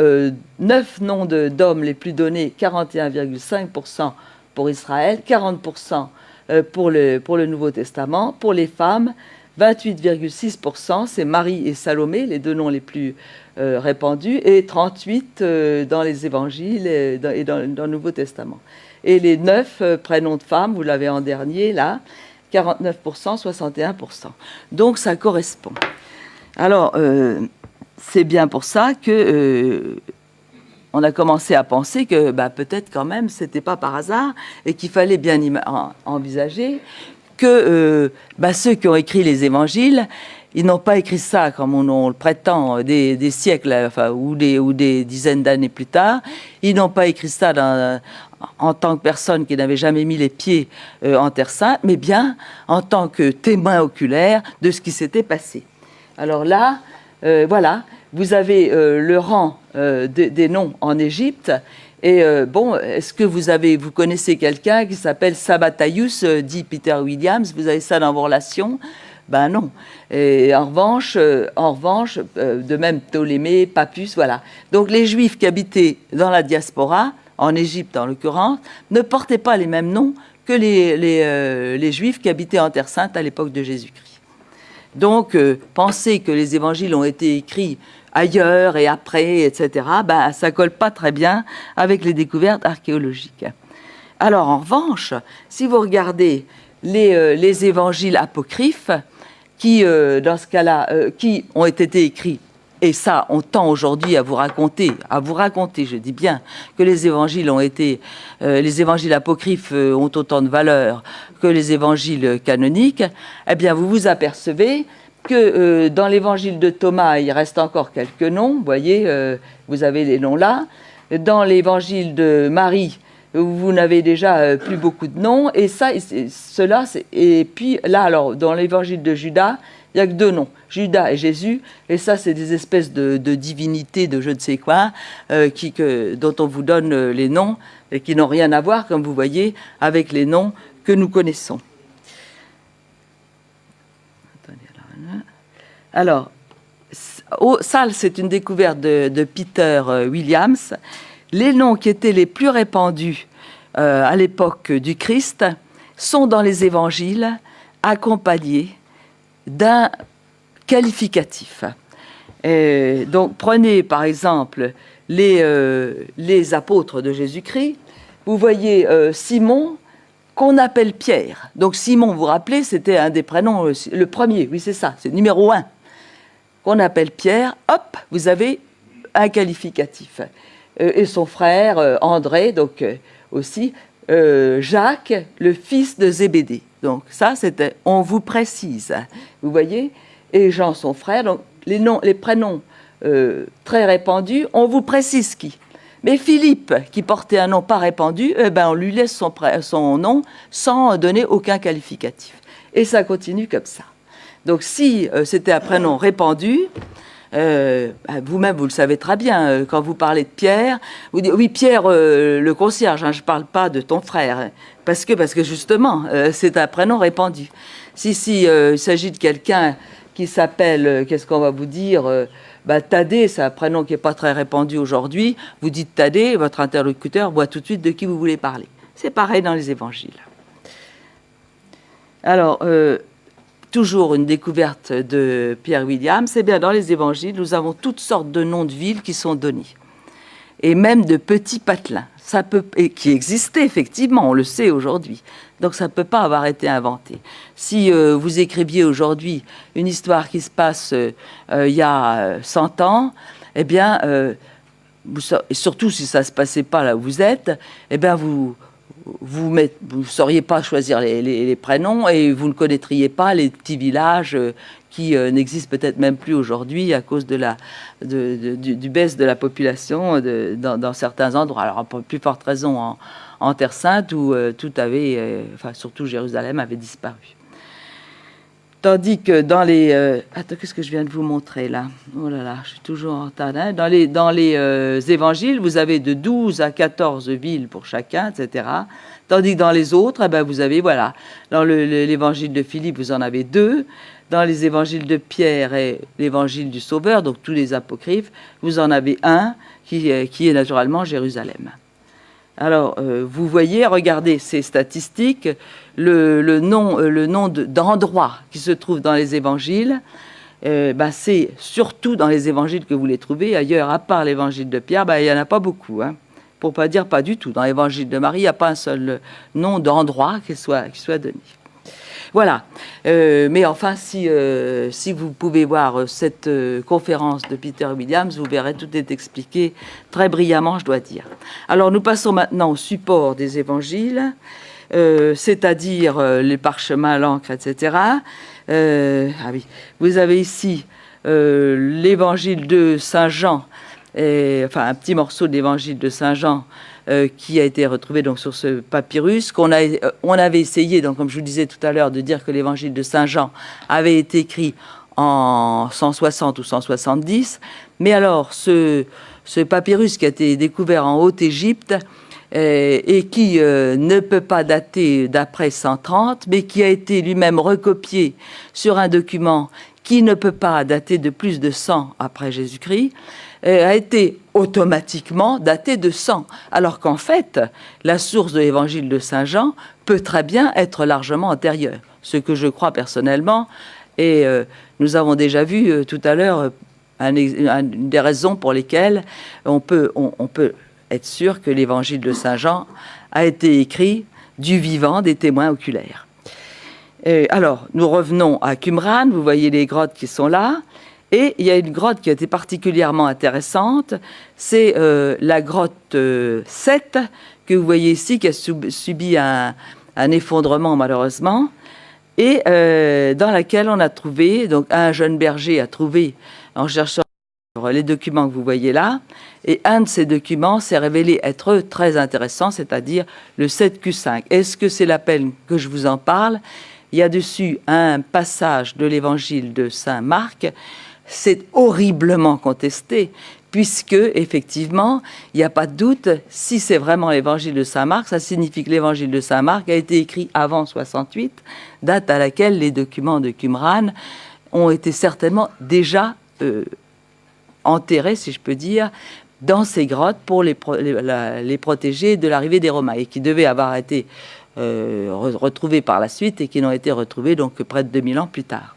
9 noms d'hommes les plus donnés, 41,5% pour Israël, 40% pour le Nouveau Testament. Pour les femmes, 28,6%, c'est Marie et Salomé, les deux noms les plus répandus, et 38% dans les évangiles et dans le Nouveau Testament. Et les 9 prénoms de femmes, vous l'avez en dernier là, 49%, 61%. Donc ça correspond. Alors, c'est bien pour ça que on a commencé à penser que peut-être quand même c'était pas par hasard et qu'il fallait bien envisager que ceux qui ont écrit les évangiles, ils n'ont pas écrit ça comme on le prétend des siècles ou des dizaines d'années plus tard. Ils n'ont pas écrit ça en tant que personne qui n'avait jamais mis les pieds en Terre Sainte, mais bien en tant que témoin oculaire de ce qui s'était passé. Alors là, voilà, vous avez le rang des noms en Égypte. Et est-ce que vous connaissez quelqu'un qui s'appelle Sabbataius, dit Peter Williams? Vous avez ça dans vos relations? Ben non. Et en revanche, de même Ptolémée, Papus, voilà. Donc les Juifs qui habitaient dans la diaspora, en Égypte en l'occurrence, ne portaient pas les mêmes noms que les Juifs qui habitaient en Terre Sainte à l'époque de Jésus-Christ. Donc, penser que les évangiles ont été écrits ailleurs et après, etc., ça colle pas très bien avec les découvertes archéologiques. Alors, en revanche, si vous regardez les évangiles apocryphes, qui, dans ce cas-là, qui ont été écrits, et ça, on tend aujourd'hui à vous raconter, je dis bien, que les évangiles apocryphes ont autant de valeur que les évangiles canoniques, eh bien, vous vous apercevez que dans l'évangile de Thomas, il reste encore quelques noms, vous voyez, vous avez les noms là. Dans l'évangile de Marie, vous n'avez déjà plus beaucoup de noms, et et puis là, alors, dans l'évangile de Judas, il n'y a que 2 noms, Judas et Jésus, et ça, c'est des espèces de divinités, de je ne sais quoi, dont on vous donne les noms, et qui n'ont rien à voir, comme vous voyez, avec les noms que nous connaissons. Alors, ça, c'est une découverte de Peter Williams. Les noms qui étaient les plus répandus à l'époque du Christ sont dans les évangiles, accompagnés d'un qualificatif. Donc, prenez par exemple les apôtres de Jésus-Christ. Vous voyez Simon, qu'on appelle Pierre. Donc, Simon, vous vous rappelez, c'était un des prénoms, le premier, oui, c'est ça, c'est le numéro 1. Qu'on appelle Pierre, hop, vous avez un qualificatif. Et son frère, André, donc aussi, Jacques, le fils de Zébédée. Donc ça, c'était, on vous précise, vous voyez, et Jean, son frère, donc les prénoms très répandus, on vous précise qui. Mais Philippe, qui portait un nom pas répandu, on lui laisse son nom sans donner aucun qualificatif. Et ça continue comme ça. Donc si c'était un prénom répandu, vous-même, vous le savez très bien, quand vous parlez de Pierre, vous dites, oui, Pierre, le concierge, je ne parle pas de ton frère, parce que justement, c'est un prénom répandu. Si il s'agit de quelqu'un qui s'appelle, qu'est-ce qu'on va vous dire, Thaddée, c'est un prénom qui n'est pas très répandu aujourd'hui, vous dites Thaddée, votre interlocuteur voit tout de suite de qui vous voulez parler. C'est pareil dans les évangiles. Alors, toujours une découverte de Pierre Williams, c'est bien dans les évangiles, nous avons toutes sortes de noms de villes qui sont donnés. Et même de petits patelins, et qui existaient effectivement, on le sait aujourd'hui. Donc ça ne peut pas avoir été inventé. Si vous écriviez aujourd'hui une histoire qui se passe il y a 100 ans, eh bien, et surtout si ça ne se passait pas là où vous êtes, eh bien vous ne sauriez pas choisir les prénoms et vous ne connaîtriez pas les petits villages qui n'existent peut-être même plus aujourd'hui à cause du baisse de la population dans certains endroits. Alors, pour plus forte raison en Terre Sainte où tout avait, surtout Jérusalem, avait disparu. Tandis que dans les... attends, qu'est-ce que je viens de vous montrer là? Oh là là, je suis toujours en retard. Hein. Dans les évangiles, vous avez de 12 à 14 villes pour chacun, etc. Tandis que dans les autres, eh ben, vous avez, voilà, dans l'évangile de Philippe, vous en avez 2. Dans les évangiles de Pierre et l'évangile du Sauveur, donc tous les apocryphes, vous en avez un qui est naturellement Jérusalem. Alors, vous voyez, regardez ces statistiques, le nom d'endroit qui se trouve dans les évangiles, c'est surtout dans les évangiles que vous les trouvez. Ailleurs, à part l'évangile de Pierre, il n'y en a pas beaucoup, hein, pour ne pas dire pas du tout. Dans l'évangile de Marie, il n'y a pas un seul nom d'endroit qui soit donné. Voilà. Mais enfin, si vous pouvez voir cette conférence de Peter Williams, vous verrez, tout est expliqué très brillamment, je dois dire. Alors, nous passons maintenant au support des évangiles, c'est-à-dire les parchemins, l'encre, etc. Oui. Vous avez ici l'évangile de Saint Jean, un petit morceau de l'évangile de Saint Jean, qui a été retrouvé donc sur ce papyrus, on avait essayé, donc, comme je vous disais tout à l'heure, de dire que l'évangile de Saint Jean avait été écrit en 160 ou 170, mais alors ce papyrus qui a été découvert en Haute-Égypte et qui ne peut pas dater d'après 130, mais qui a été lui-même recopié sur un document qui ne peut pas dater de plus de 100 après Jésus-Christ, a été automatiquement daté de 100, alors qu'en fait, la source de l'évangile de Saint Jean peut très bien être largement antérieure, ce que je crois personnellement, et nous avons déjà vu tout à l'heure une des raisons pour lesquelles on peut être sûr que l'évangile de Saint Jean a été écrit du vivant des témoins oculaires. Alors, nous revenons à Qumran, vous voyez les grottes qui sont là. Et il y a une grotte qui a été particulièrement intéressante, c'est la grotte 7, que vous voyez ici, qui a subi un effondrement malheureusement, et dans laquelle on a trouvé, donc un jeune berger a trouvé, en cherchant les documents que vous voyez là, et un de ces documents s'est révélé être très intéressant, c'est-à-dire le 7Q5. Est-ce que c'est la peine que je vous en parle? Il y a dessus un passage de l'évangile de Saint Marc. C'est horriblement contesté, puisque, effectivement, il n'y a pas de doute, si c'est vraiment l'évangile de Saint Marc, ça signifie que l'évangile de Saint Marc a été écrit avant 68, date à laquelle les documents de Qumran ont été certainement déjà enterrés, si je peux dire, dans ces grottes pour les protéger de l'arrivée des Romains, et qui devaient avoir été retrouvés par la suite, et qui n'ont été retrouvés donc que près de 2000 ans plus tard.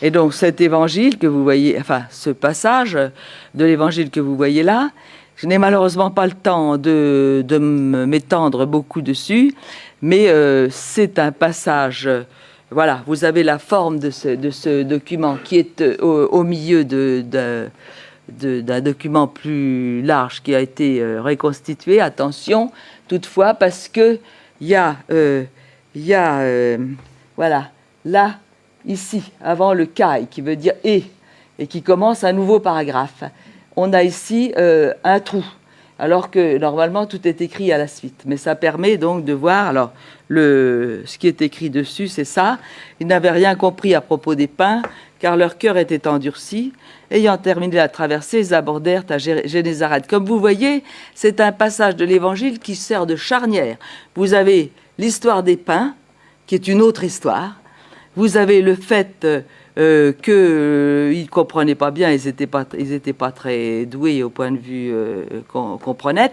Et donc cet évangile que vous voyez, ce passage de l'évangile que vous voyez là, je n'ai malheureusement pas le temps de m'étendre beaucoup dessus, mais c'est un passage, voilà, vous avez la forme de ce document qui est au milieu d'un document plus large qui a été reconstitué. Attention, toutefois, parce que il y a voilà, là, ici, avant le kai, qui veut dire et qui commence un nouveau paragraphe. On a ici un trou, alors que normalement tout est écrit à la suite. Mais ça permet donc de voir, alors, ce qui est écrit dessus, c'est ça. Ils n'avaient rien compris à propos des pains, car leur cœur était endurci. Ayant terminé la traversée, ils abordèrent à Génézareth. Comme vous voyez, c'est un passage de l'Évangile qui sert de charnière. Vous avez l'histoire des pains, qui est une autre histoire. Vous avez le fait qu'ils ne comprenaient pas bien, ils n'étaient pas très doués au point de vue qu'on prenait,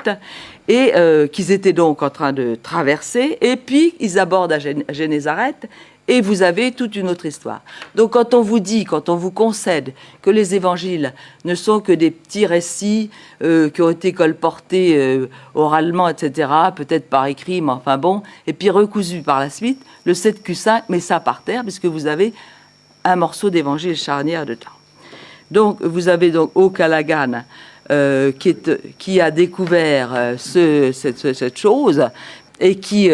et qu'ils étaient donc en train de traverser, et puis ils abordent à Génézareth, et vous avez toute une autre histoire. Donc quand on vous concède que les évangiles ne sont que des petits récits qui ont été colportés oralement, etc., peut-être par écrit, mais enfin bon, et puis recousus par la suite, le 7Q5 met ça par terre, puisque vous avez un morceau d'évangile charnière dedans. Donc vous avez donc O'Callaghan qui a découvert cette chose, et qui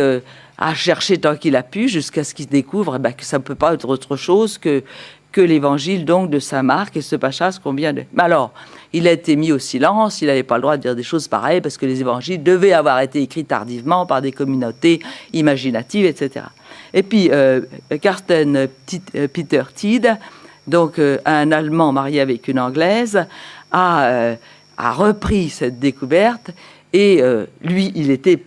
a cherché tant qu'il a pu jusqu'à ce qu'il découvre que ça ne peut pas être autre chose que l'évangile donc de Saint Marc et ce passage qu'on vient de... Mais alors, il a été mis au silence, il n'avait pas le droit de dire des choses pareilles parce que les évangiles devaient avoir été écrits tardivement par des communautés imaginatives, etc. Et puis, Carsten Peter Tiede, donc un Allemand marié avec une Anglaise, a repris cette découverte et lui, il était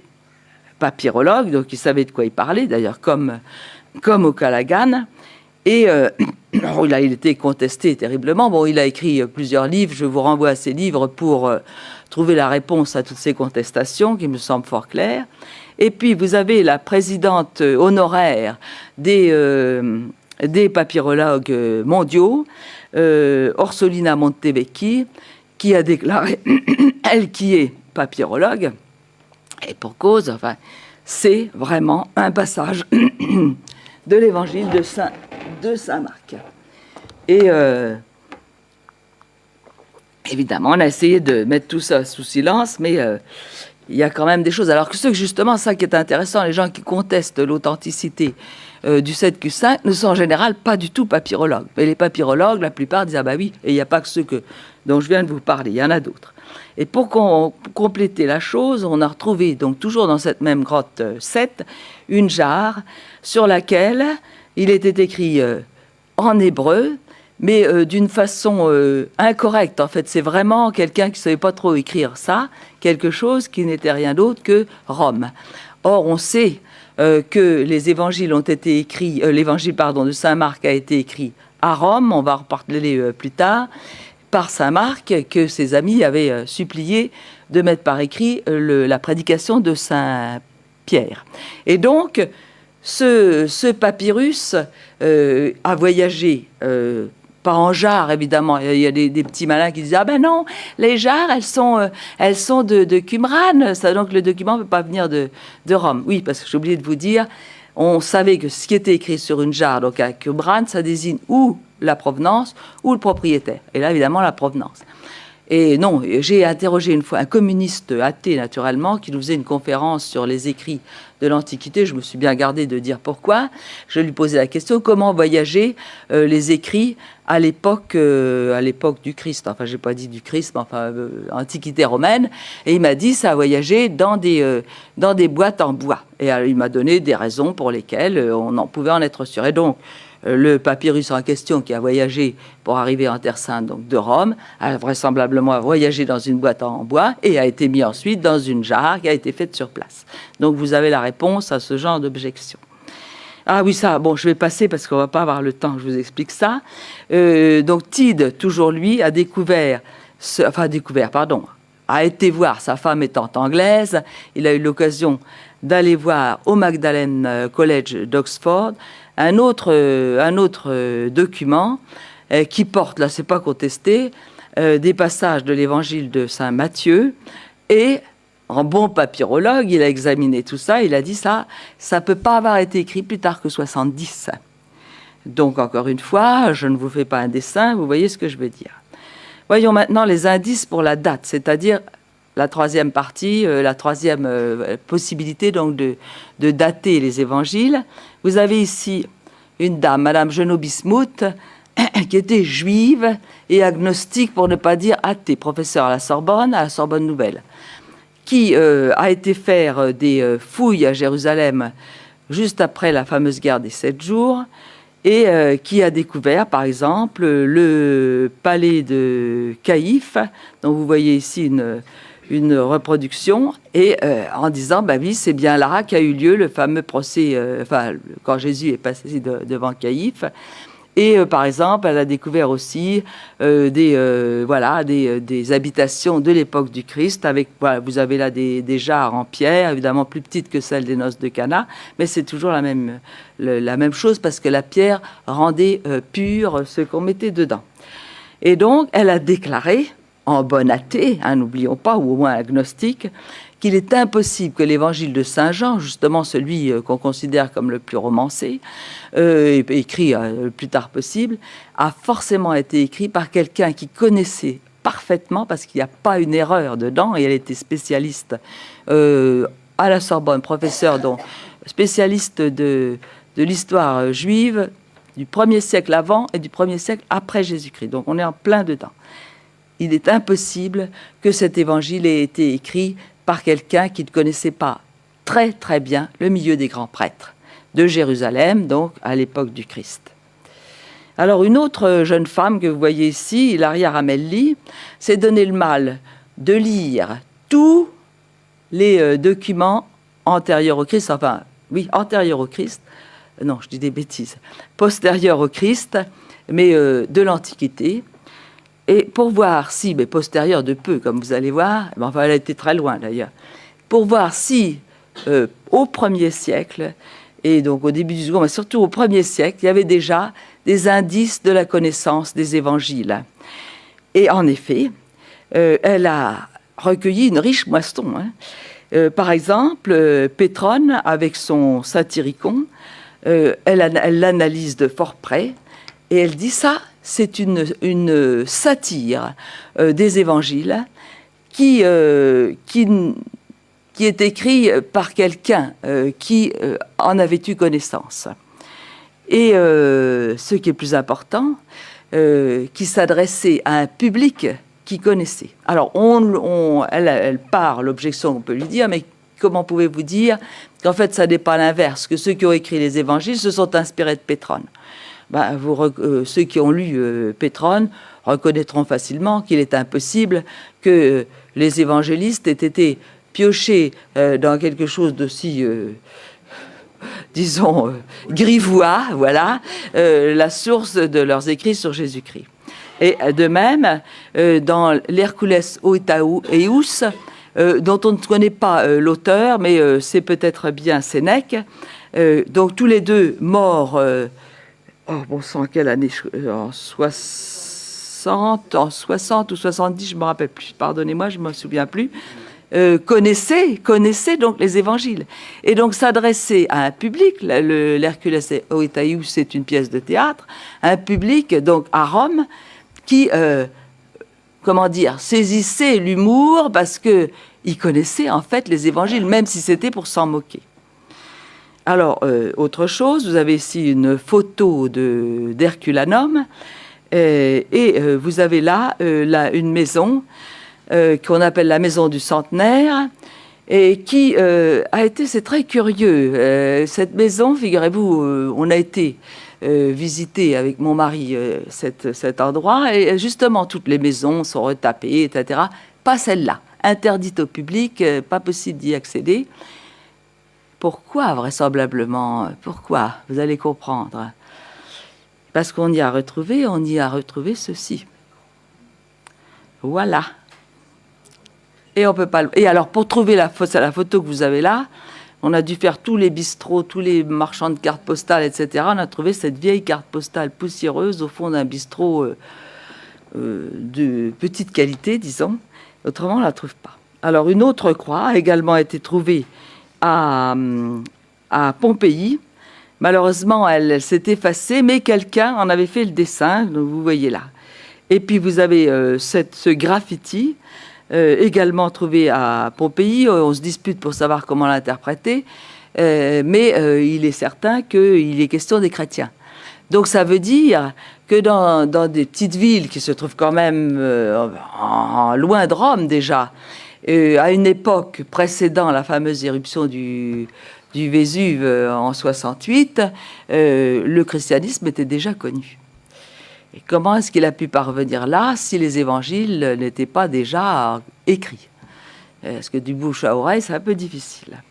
papyrologue, donc il savait de quoi il parlait, d'ailleurs comme O'Callaghan. Et il a été contesté terriblement. Bon, il a écrit plusieurs livres. Je vous renvoie à ces livres pour trouver la réponse à toutes ces contestations qui me semblent fort claires. Et puis, vous avez la présidente honoraire des papyrologues mondiaux, Orsolina Montevecchi, qui a déclaré, elle qui est papyrologue, et pour cause, enfin, c'est vraiment un passage de l'évangile de Saint Marc. Et évidemment, on a essayé de mettre tout ça sous silence, mais il y a quand même des choses. Alors que justement, ça qui est intéressant, les gens qui contestent l'authenticité du 7Q5 ne sont en général pas du tout papyrologues. Mais les papyrologues, la plupart disent « Ah bah oui », et il n'y a pas que ceux dont je viens de vous parler, il y en a d'autres. Et pour compléter la chose, on a retrouvé, donc toujours dans cette même grotte 7, une jarre sur laquelle il était écrit en hébreu, mais d'une façon incorrecte. En fait, c'est vraiment quelqu'un qui ne savait pas trop écrire ça, quelque chose qui n'était rien d'autre que Rome. Or, on sait que les évangiles ont été écrits, l'évangile de Saint Marc a été écrit à Rome, on va en reparler plus tard, par Saint Marc, que ses amis avaient supplié de mettre par écrit la prédication de Saint Pierre. Et donc, ce papyrus a voyagé, pas en jarre évidemment, il y a des petits malins qui disent « Ah ben non, les jarres, elles sont de Qumran, ça, donc le document ne peut pas venir de Rome. » Oui, parce que j'ai oublié de vous dire, on savait que ce qui était écrit sur une jarre, donc à Qumran, ça désigne ou la provenance ou le propriétaire. Et là, évidemment, la provenance. Et non, j'ai interrogé une fois un communiste athée, naturellement, qui nous faisait une conférence sur les écrits de l'Antiquité. Je me suis bien gardé de dire pourquoi. Je lui posais la question, comment voyager les écrits à l'époque du Christ. Enfin, j'ai pas dit du Christ, mais enfin, Antiquité romaine. Et il m'a dit, ça a voyagé dans des boîtes en bois. Et il m'a donné des raisons pour lesquelles on pouvait en être sûr. Et donc, le papyrus en question qui a voyagé pour arriver en Terre Sainte, donc de Rome, a vraisemblablement voyagé dans une boîte en bois et a été mis ensuite dans une jarre qui a été faite sur place. Donc vous avez la réponse à ce genre d'objection. Ah oui, ça, bon, je vais passer parce qu'on ne va pas avoir le temps que je vous explique ça. Donc Tiede, toujours lui, a été voir sa femme étant anglaise. Il a eu l'occasion d'aller voir au Magdalen College d'Oxford un autre document qui porte, là c'est pas contesté, des passages de l'évangile de Saint Matthieu, et en bon papyrologue, il a examiné tout ça, il a dit ça peut pas avoir été écrit plus tard que 70. Donc encore une fois, je ne vous fais pas un dessin, vous voyez ce que je veux dire. Voyons maintenant les indices pour la date, c'est-à-dire la troisième partie, la troisième possibilité donc de dater les évangiles. Vous avez ici une dame, Madame Genot-Bismuth, qui était juive et agnostique, pour ne pas dire athée, professeure à la Sorbonne Nouvelle, qui a été faire des fouilles à Jérusalem juste après la fameuse guerre des 7 jours, et qui a découvert, par exemple, le palais de Caïphe, dont vous voyez ici une reproduction, et en disant, bah oui, c'est bien là qu'a eu lieu le fameux procès, quand Jésus est passé devant Caïphe. Et par exemple, elle a découvert aussi des habitations de l'époque du Christ, avec, voilà, vous avez là des jarres en pierre, évidemment plus petites que celles des noces de Cana, mais c'est toujours la même chose, parce que la pierre rendait pur ce qu'on mettait dedans. Et donc, elle a déclaré, en bon athée, n'oublions pas, ou au moins agnostique, qu'il est impossible que l'évangile de Saint Jean, justement celui qu'on considère comme le plus romancé, écrit le plus tard possible, a forcément été écrit par quelqu'un qui connaissait parfaitement, parce qu'il n'y a pas une erreur dedans, et elle était spécialiste à la Sorbonne, professeur, donc spécialiste de l'histoire juive du 1er siècle avant et du 1er siècle après Jésus-Christ. Donc on est en plein dedans. il est impossible que cet évangile ait été écrit par quelqu'un qui ne connaissait pas très très bien le milieu des grands prêtres de Jérusalem, donc à l'époque du Christ. Alors une autre jeune femme que vous voyez ici, Ilaria Ramelli, s'est donné le mal de lire tous les documents antérieurs au Christ, enfin oui, antérieurs au Christ, non je dis des bêtises, postérieurs au Christ, mais de l'Antiquité, et pour voir si, mais postérieurs de peu comme vous allez voir, mais enfin elle a été très loin d'ailleurs, pour voir si au 1er siècle, et donc au début du second, mais surtout au 1er siècle, il y avait déjà des indices de la connaissance des évangiles. Et en effet, elle a recueilli une riche moisson. Par exemple, Pétrone, avec son Satyricon, elle l'analyse de fort près, et elle dit ça, c'est une satire des évangiles qui est écrit par quelqu'un qui en avait eu connaissance. Et ce qui est plus important, qui s'adressait à un public qui connaissait. Alors, elle part, l'objection qu'on peut lui dire, mais comment pouvez-vous dire qu'en fait, ça n'est pas l'inverse, que ceux qui ont écrit les évangiles se sont inspirés de Pétrone? Ceux qui ont lu Pétrone reconnaîtront facilement qu'il est impossible que les évangélistes aient été piochés dans quelque chose d'aussi... disons, grivois, voilà, la source de leurs écrits sur Jésus-Christ. Et de même, dans l'Hercules Oetaeus, dont on ne connaît pas l'auteur, mais c'est peut-être bien Sénèque, donc tous les deux morts, bon sang, quelle année, en 60 ou 70, je ne me rappelle plus, pardonnez-moi, je ne me souviens plus, connaissait donc les évangiles. Et donc s'adresser à un public, l'Hercules Oetaeus, c'est une pièce de théâtre, un public donc à Rome qui, saisissait l'humour parce qu'il connaissait en fait les évangiles, même si c'était pour s'en moquer. Alors, autre chose, vous avez ici une photo d'Herculanum, et vous avez là une maison qu'on appelle la maison du centenaire, et qui a été, c'est très curieux, cette maison, figurez-vous, on a été visiter avec mon mari cet endroit, et justement toutes les maisons sont retapées, etc. Pas celle-là, interdite au public, pas possible d'y accéder. Pourquoi, vraisemblablement? Pourquoi? Vous allez comprendre. Parce qu'on y a retrouvé ceci. Voilà. Et on peut pas. Et alors, pour trouver la photo que vous avez là, on a dû faire tous les bistrots, tous les marchands de cartes postales, etc. On a trouvé cette vieille carte postale poussiéreuse au fond d'un bistrot de petite qualité, disons. Autrement, on ne la trouve pas. Alors, une autre croix a également été trouvée à Pompéi. Malheureusement, elle s'est effacée, mais quelqu'un en avait fait le dessin, donc vous voyez là. Et puis, vous avez ce graffiti, également trouvé à Pompéi. On se dispute pour savoir comment l'interpréter, mais il est certain qu'il est question des chrétiens. Donc ça veut dire que dans des petites villes qui se trouvent quand même loin de Rome déjà, à une époque précédant la fameuse éruption du Vésuve en 68, le christianisme était déjà connu. Et comment est-ce qu'il a pu parvenir là si les évangiles n'étaient pas déjà écrits? Parce que du bouche à oreille, c'est un peu difficile.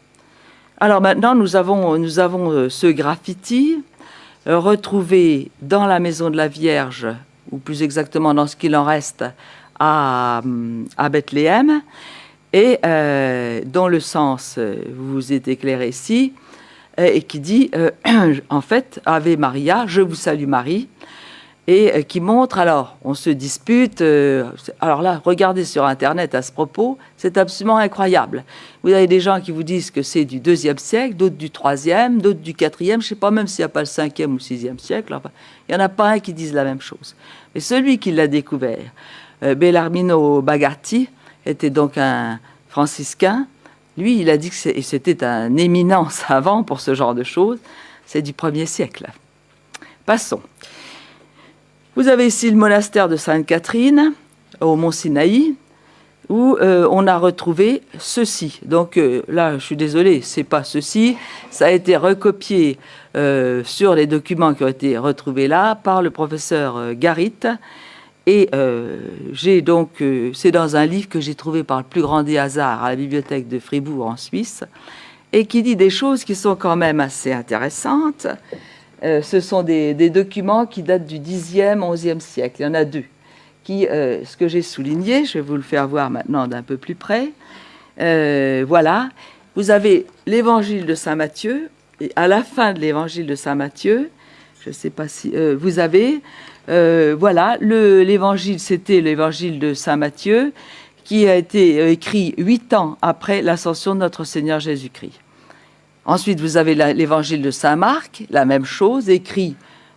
Alors maintenant, nous avons ce graffiti retrouvé dans la maison de la Vierge, ou plus exactement dans ce qu'il en reste à Bethléem, et dont le sens vous est éclairé ici, et qui dit, en fait, Ave Maria, je vous salue Marie, et qui montre, alors, on se dispute, alors là, regardez sur Internet à ce propos, c'est absolument incroyable. Vous avez des gens qui vous disent que c'est du 2e siècle, d'autres du 3e, d'autres du 4e, je ne sais pas même s'il n'y a pas le 5e ou le 6e siècle, enfin, il n'y en a pas un qui dise la même chose. Mais celui qui l'a découvert, Bellarmino Bagatti, était donc un franciscain. Lui, il a dit que c'était un éminent savant pour ce genre de choses. C'est du 1er siècle. Passons. Vous avez ici le monastère de Sainte-Catherine. au mont Sinaï, où on a retrouvé ceci. Donc là, je suis désolée, c'est pas ceci. Ça a été recopié sur les documents qui ont été retrouvés là par le professeur Garit. Et j'ai donc, c'est dans un livre que j'ai trouvé par le plus grand des hasards à la bibliothèque de Fribourg en Suisse, et qui dit des choses qui sont quand même assez intéressantes. Ce sont des documents qui datent du Xe, XIe siècle. Il y en a deux. Ce que j'ai souligné, je vais vous le faire voir maintenant d'un peu plus près. Voilà, vous avez l'évangile de Saint Matthieu, et à la fin de l'évangile de Saint Matthieu, je ne sais pas si vous avez, voilà, l'évangile, c'était l'évangile de Saint Matthieu, qui a été écrit 8 ans après l'ascension de notre Seigneur Jésus-Christ. Ensuite, vous avez l'évangile de Saint Marc, la même chose, écrit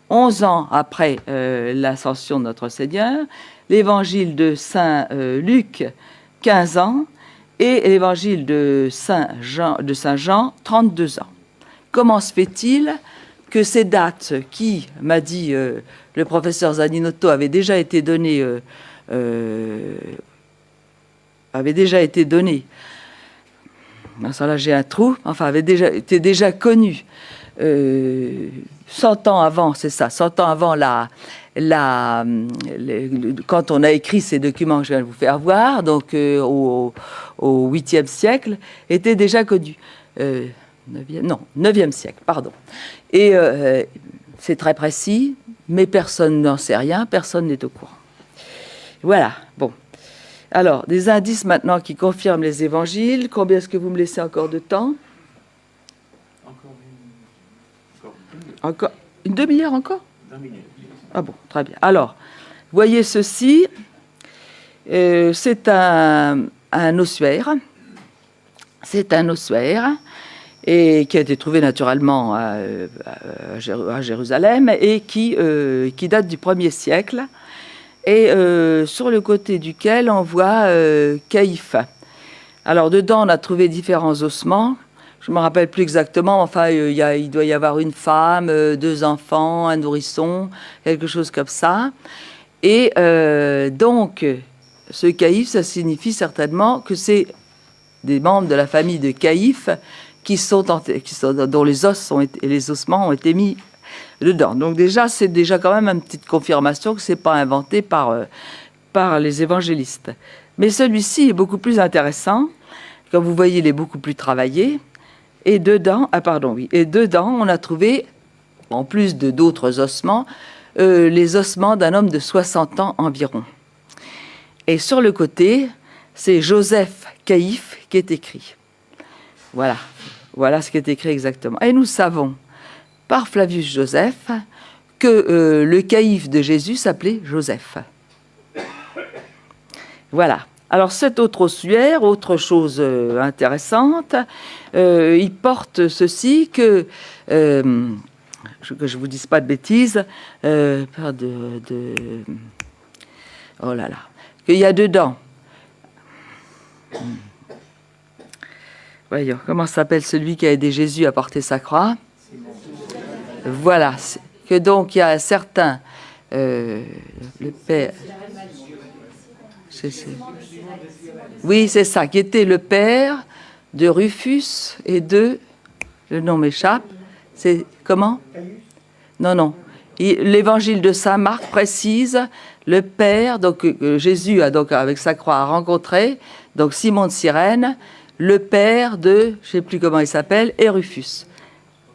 11 ans après l'ascension de notre Seigneur, l'évangile de Saint Luc, 15 ans, et l'évangile de Saint Jean, 32 ans. Comment se fait-il que ces dates qui, m'a dit le professeur Zaninotto, avaient déjà été données, ça là j'ai un trou, enfin avaient été déjà connues 100 ans avant, c'est ça, 100 ans avant quand on a écrit ces documents que je viens de vous faire voir, donc au 8e siècle, étaient déjà connus. 9e siècle, pardon. Et c'est très précis, mais personne n'en sait rien, personne n'est au courant. Voilà, bon. Alors, des indices maintenant qui confirment les évangiles. Combien est-ce que vous me laissez encore de temps? Encore une demi-heure encore? 20 minutes. Ah bon, très bien. Alors, voyez ceci. C'est un ossuaire. C'est un ossuaire et qui a été trouvé naturellement à Jérusalem et qui date du 1er siècle. Et sur le côté duquel on voit Caïphe. Alors dedans, on a trouvé différents ossements. Je ne me rappelle plus exactement, enfin, il doit y avoir une femme, 2 enfants, un nourrisson, quelque chose comme ça. Et donc, ce Caïphe, ça signifie certainement que c'est des membres de la famille de Caïphe dont les os et les ossements ont été mis dedans. Donc déjà, c'est déjà quand même une petite confirmation que ce n'est pas inventé par les évangélistes. Mais celui-ci est beaucoup plus intéressant. Comme vous voyez, il est beaucoup plus travaillé. Et dedans, on a trouvé, en plus d'autres ossements, les ossements d'un homme de 60 ans environ. Et sur le côté, c'est Joseph Caïphe qui est écrit. Voilà ce qui est écrit exactement. Et nous savons, par Flavius Joseph, que le Caïphe de Jésus s'appelait Joseph. Voilà. Alors cet autre ossuaire, autre chose intéressante, il porte ceci que je vous dise pas de bêtises, oh là là, qu'il y a dedans. Voyons, comment s'appelle celui qui a aidé Jésus à porter sa croix? Voilà, que donc il y a un certain le Père. Oui, c'est ça, qui était le père de Rufus et de... Le nom m'échappe. C'est comment? Non. L'évangile de Saint Marc précise le père, donc Jésus a donc avec sa croix rencontré, donc Simon de Cyrène, le père de, je ne sais plus comment il s'appelle, et Rufus.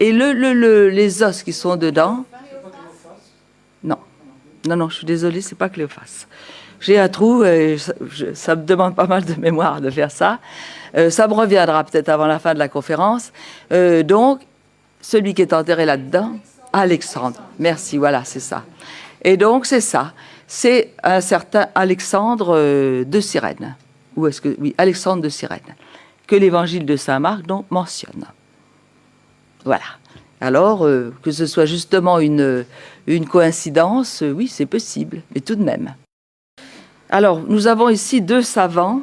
Et les os qui sont dedans... Non, je suis désolée, c'est pas Cléophas. J'ai un trou, et ça me demande pas mal de mémoire de faire ça. Ça me reviendra peut-être avant la fin de la conférence. Donc, celui qui est enterré là-dedans, Alexandre. Merci, voilà, c'est ça. Et donc, c'est ça. C'est un certain Alexandre de Cyrène. Ou est-ce que... Oui, Alexandre de Cyrène. Que l'évangile de Saint Marc, donc, mentionne. Voilà. Alors, que ce soit justement une coïncidence, oui, c'est possible, mais tout de même. Alors, nous avons ici 2 savants,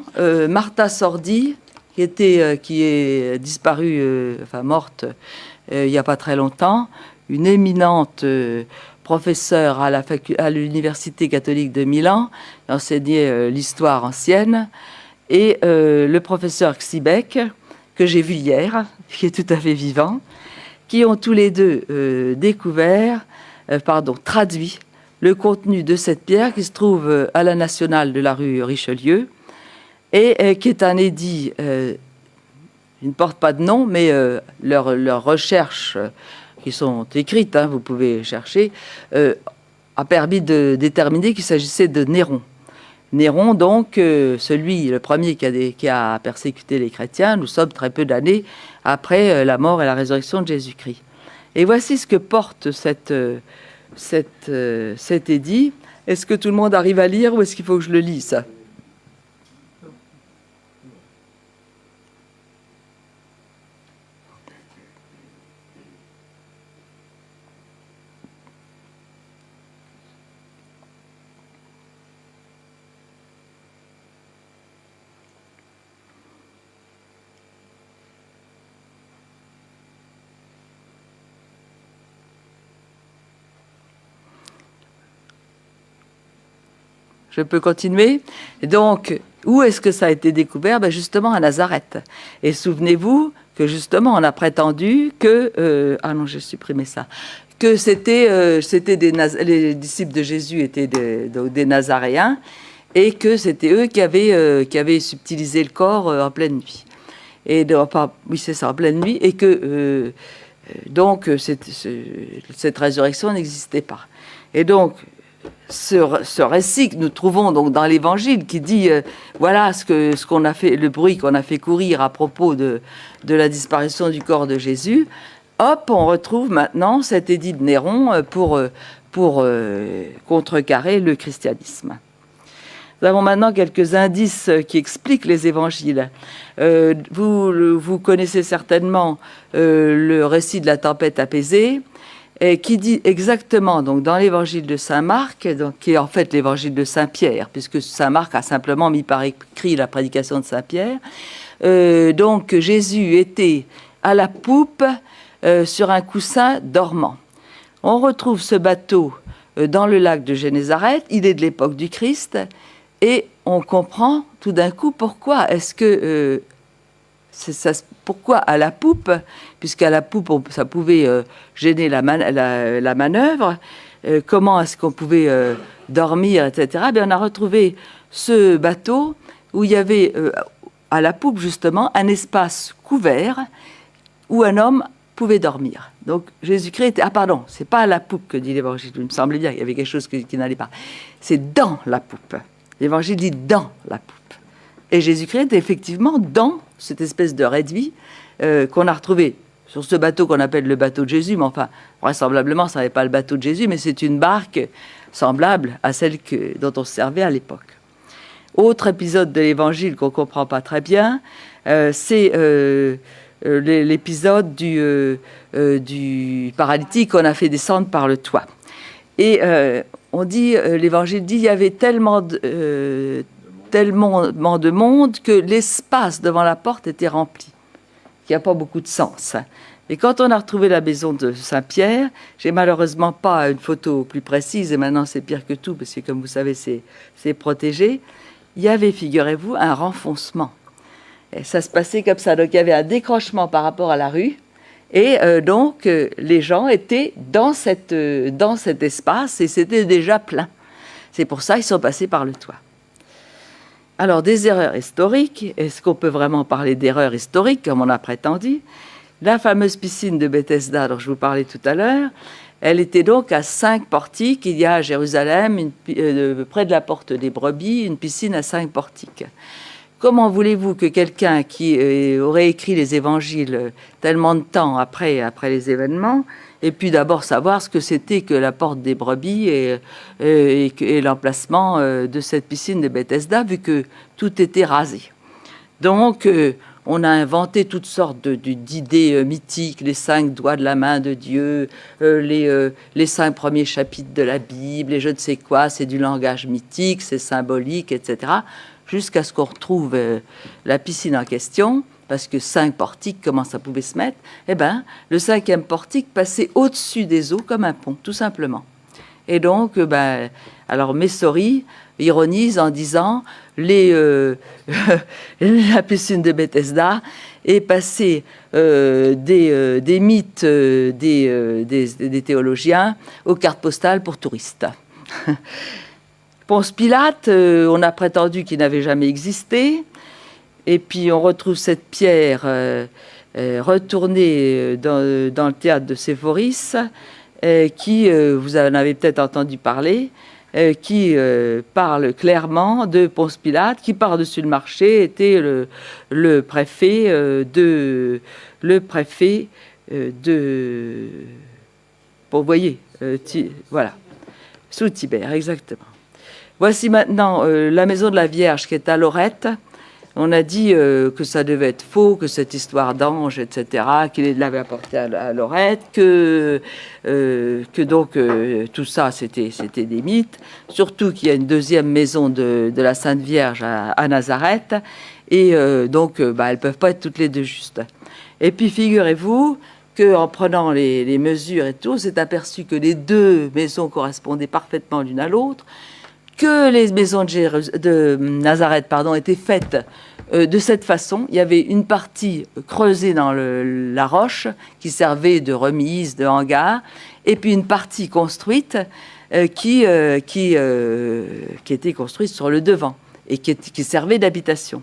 Martha Sordi, qui est disparue, morte il n'y a pas très longtemps, une éminente professeur à l'Université catholique de Milan, il enseignait l'histoire ancienne, et le professeur Xibec, que j'ai vu hier, qui est tout à fait vivant, qui ont tous les deux traduit le contenu de cette pierre qui se trouve à la Nationale de la rue Richelieu, et qui est un édit, ils ne portent pas de nom, mais leurs recherches qui sont écrites, vous pouvez chercher, a permis de déterminer qu'il s'agissait de Néron. Néron, donc, le premier qui a persécuté les chrétiens, nous sommes très peu d'années après la mort et la résurrection de Jésus-Christ. Et voici ce que porte cet édit. Est-ce que tout le monde arrive à lire ou est-ce qu'il faut que je le lise ? Je peux continuer. Donc, où est-ce que ça a été découvert ? Justement, à Nazareth. Et souvenez-vous que, justement, on a prétendu que... ah non, j'ai supprimé ça. Que les disciples de Jésus étaient des Nazaréens et que c'était eux qui avaient subtilisé le corps en pleine nuit. Oui, c'est ça, en pleine nuit. Et que, donc, cette résurrection n'existait pas. Et donc... Ce récit que nous trouvons donc dans l'Évangile qui dit voilà ce qu'on a fait, le bruit qu'on a fait courir à propos de la disparition du corps de Jésus. Hop, on retrouve maintenant cet édit de Néron pour contrecarrer le christianisme. Nous avons maintenant quelques indices qui expliquent les évangiles. Vous connaissez certainement le récit de la tempête apaisée. Et qui dit exactement, donc dans l'évangile de Saint Marc, donc, qui est en fait l'évangile de Saint Pierre, puisque Saint Marc a simplement mis par écrit la prédication de Saint Pierre. Donc Jésus était à la poupe sur un coussin dormant. On retrouve ce bateau dans le lac de Génézareth, il est de l'époque du Christ, et on comprend tout d'un coup pourquoi est-ce que... pourquoi à la poupe, puisqu'à la poupe, ça pouvait gêner la manœuvre, comment est-ce qu'on pouvait dormir, etc. Bien, on a retrouvé ce bateau où il y avait, à la poupe justement, un espace couvert où un homme pouvait dormir. Donc Jésus-Christ était... Ah pardon, c'est pas à la poupe que dit l'Évangile, il me semblait bien qu'il y avait quelque chose qui n'allait pas. C'est dans la poupe. L'Évangile dit dans la poupe. Et Jésus-Christ était effectivement dans cette espèce de réduit qu'on a retrouvé sur ce bateau qu'on appelle le bateau de Jésus. Mais enfin, vraisemblablement, ce n'est pas le bateau de Jésus, mais c'est une barque semblable à celle dont on se servait à l'époque. Autre épisode de l'Évangile qu'on ne comprend pas très bien, c'est l'épisode du paralytique qu'on a fait descendre par le toit. Et on dit, l'Évangile dit, il y avait tellement de monde que l'espace devant la porte était rempli. Il n'y a pas beaucoup de sens. Et quand on a retrouvé la maison de Saint-Pierre, j'ai malheureusement pas une photo plus précise, et maintenant c'est pire que tout, parce que comme vous savez, c'est protégé. Il y avait, figurez-vous, un renfoncement. Et ça se passait comme ça. Donc il y avait un décrochement par rapport à la rue, et donc les gens étaient dans cet espace, et c'était déjà plein. C'est pour ça qu'ils sont passés par le toit. Alors, des erreurs historiques, est-ce qu'on peut vraiment parler d'erreurs historiques, comme on a prétendu ? La fameuse piscine de Bethesda dont je vous parlais tout à l'heure, elle était donc à 5 portiques. Il y a à Jérusalem, près de la porte des brebis, une piscine à 5 portiques. Comment voulez-vous que quelqu'un qui aurait écrit les évangiles tellement de temps après les événements ait pu d'abord savoir ce que c'était que la porte des brebis et l'emplacement de cette piscine de Bethesda, vu que tout était rasé. Donc, on a inventé toutes sortes d'idées mythiques, les 5 doigts de la main de Dieu, les 5 premiers chapitres de la Bible, et je ne sais quoi, c'est du langage mythique, c'est symbolique, etc., jusqu'à ce qu'on retrouve la piscine en question, parce que 5 portiques, comment ça pouvait se mettre ? Eh bien, le 5e portique passait au-dessus des eaux comme un pont, tout simplement. Et donc, alors Messori ironise en disant la piscine de Bethesda est passée des mythes des théologiens aux cartes postales pour touristes. Ponce Pilate, on a prétendu qu'il n'avait jamais existé, et puis on retrouve cette pierre retournée dans le théâtre de Séphoris, qui, vous en avez peut-être entendu parler, qui parle clairement de Ponce Pilate, qui par-dessus le marché était le préfet vous voyez, voilà, sous Tibère, exactement. Voici maintenant la maison de la Vierge qui est à Lorette. On a dit que ça devait être faux, que cette histoire d'ange, etc., qu'il l'avait apporté à Lorette, que donc tout ça, c'était des mythes. Surtout qu'il y a une deuxième maison de la Sainte Vierge à Nazareth. Et donc, elles ne peuvent pas être toutes les deux justes. Et puis, figurez-vous qu'en prenant les mesures et tout, on s'est aperçu que les deux maisons correspondaient parfaitement l'une à l'autre, que les maisons de Nazareth étaient faites de cette façon. Il y avait une partie creusée dans la roche qui servait de remise, de hangar, et puis une partie construite qui était construite sur le devant et qui servait d'habitation.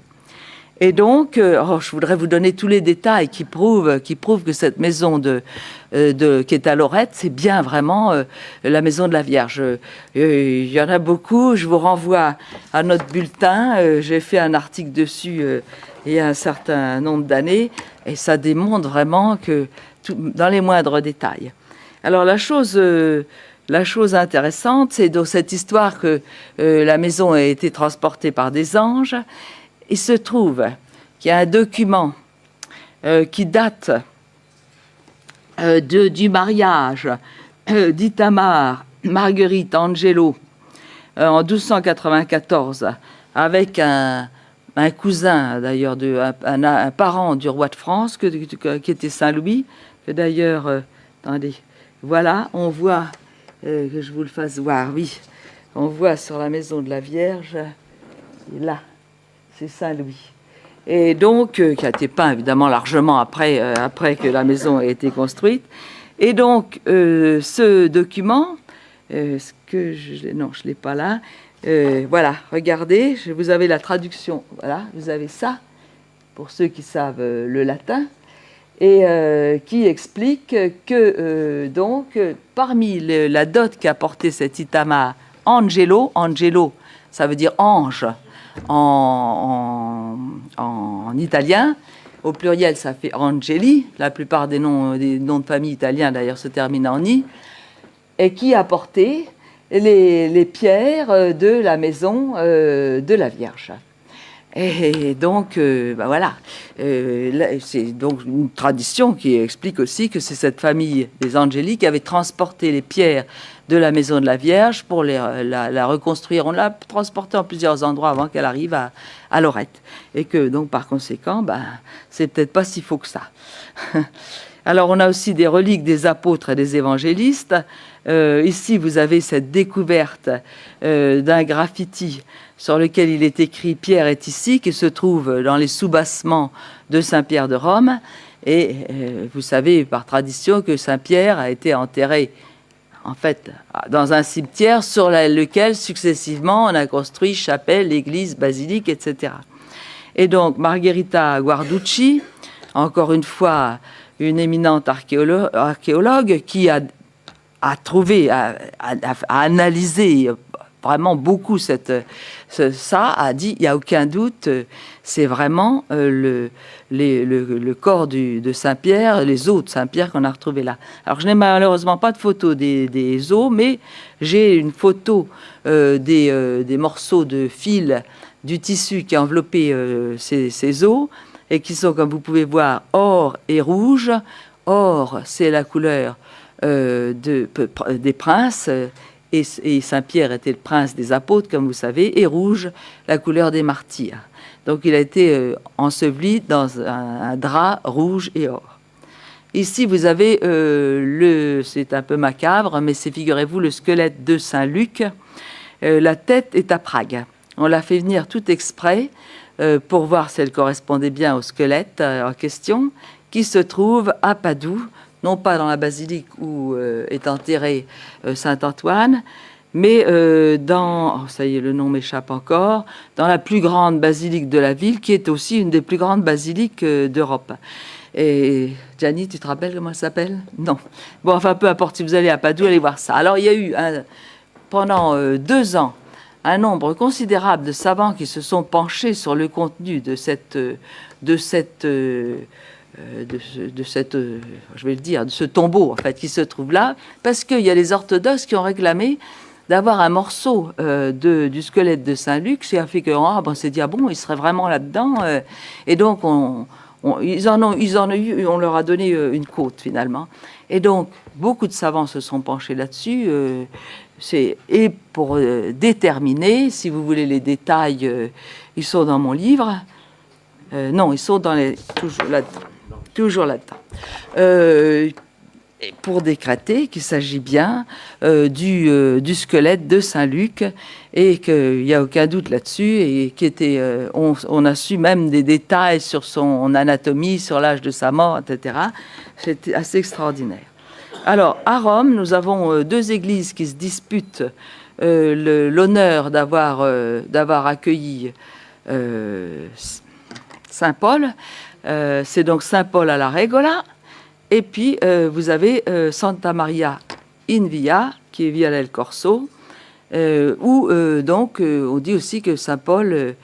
Et donc, je voudrais vous donner tous les détails qui prouvent que cette maison qui est à Lorette, c'est bien vraiment la maison de la Vierge. Il y en a beaucoup. Je vous renvoie à notre bulletin. J'ai fait un article dessus il y a un certain nombre d'années, et ça démontre vraiment que dans les moindres détails. Alors la chose intéressante, c'est dans cette histoire que la maison a été transportée par des anges. Il se trouve qu'il y a un document qui date du mariage d'Itamar Marguerite Angelo en 1294 avec un cousin, d'ailleurs, un parent du roi de France qui était Saint-Louis, que d'ailleurs, attendez, voilà, on voit, que je vous le fasse voir, oui, on voit sur la maison de la Vierge, là, c'est Saint-Louis. Et donc, qui a été peint évidemment largement après que la maison ait été construite. Et donc, ce document, non, je ne l'ai pas là. Voilà, regardez, vous avez la traduction. Voilà, vous avez ça, pour ceux qui savent le latin, et qui explique que, donc, parmi la dot qu'a porté cet Itamar Angelo, ça veut dire ange, en italien, au pluriel ça fait Angeli, la plupart des noms de famille italiens d'ailleurs se terminent en i, et qui a porté les pierres de la maison de la Vierge. Et donc, voilà, c'est donc une tradition qui explique aussi que c'est cette famille des Angeli qui avait transporté les pierres de la maison de la Vierge pour la reconstruire. On l'a transportée en plusieurs endroits avant qu'elle arrive à Lorette. Et que donc, par conséquent, c'est peut-être pas si faux que ça. Alors, on a aussi des reliques des apôtres et des évangélistes. Ici, vous avez cette découverte d'un graffiti sur lequel il est écrit « Pierre est ici », qui se trouve dans les soubassements de Saint-Pierre de Rome. Et vous savez, par tradition, que Saint-Pierre a été enterré, en fait, dans un cimetière sur lequel, successivement, on a construit chapelle, église, basilique, etc. Et donc, Margherita Guarducci, encore une fois, une éminente archéologue qui a analysé vraiment beaucoup ça, a dit, il n'y a aucun doute, c'est vraiment le corps de Saint-Pierre, les os de Saint-Pierre qu'on a retrouvés là. Alors, je n'ai malheureusement pas de photo des os, mais j'ai une photo des morceaux de fil du tissu qui a enveloppé ces os, et qui sont, comme vous pouvez voir, or et rouge. Or, c'est la couleur des princes, et Saint-Pierre était le prince des apôtres, comme vous savez, et rouge, la couleur des martyrs. Donc, il a été enseveli dans un drap rouge et or. Ici, vous avez c'est un peu macabre, mais c'est, figurez-vous, le squelette de Saint Luc. La tête est à Prague. On l'a fait venir tout exprès pour voir si elle correspondait bien au squelette en question, qui se trouve à Padoue, non pas dans la basilique où est enterré Saint Antoine, mais ça y est, le nom m'échappe encore, dans la plus grande basilique de la ville, qui est aussi une des plus grandes basiliques d'Europe. Et Gianni, tu te rappelles comment elle s'appelle? Non. Bon, enfin, peu importe, si vous allez à Padoue, allez voir ça. Alors, il y a eu, pendant 2 ans, un nombre considérable de savants qui se sont penchés sur le contenu de ce tombeau, en fait, qui se trouve là, parce qu'il y a les orthodoxes qui ont réclamé d'avoir un morceau du squelette de Saint-Luc, ce qui a fait que on s'est dit, il serait vraiment là-dedans. Et donc, ils en ont eu, on leur a donné une côte, finalement. Et donc, beaucoup de savants se sont penchés là-dessus. Et pour déterminer, si vous voulez les détails, ils sont dans mon livre. Non, ils sont toujours là-dedans. Pour décréter qu'il s'agit bien du squelette de Saint-Luc et qu'il n'y a aucun doute là-dessus et on a su même des détails sur son anatomie, sur l'âge de sa mort, etc. C'était assez extraordinaire. Alors, à Rome, nous avons 2 églises qui se disputent l'honneur d'avoir accueilli Saint Paul. C'est donc Saint Paul à la Regola. Et puis, vous avez Santa Maria in Via, qui est Via del Corso, où on dit aussi que Saint Paul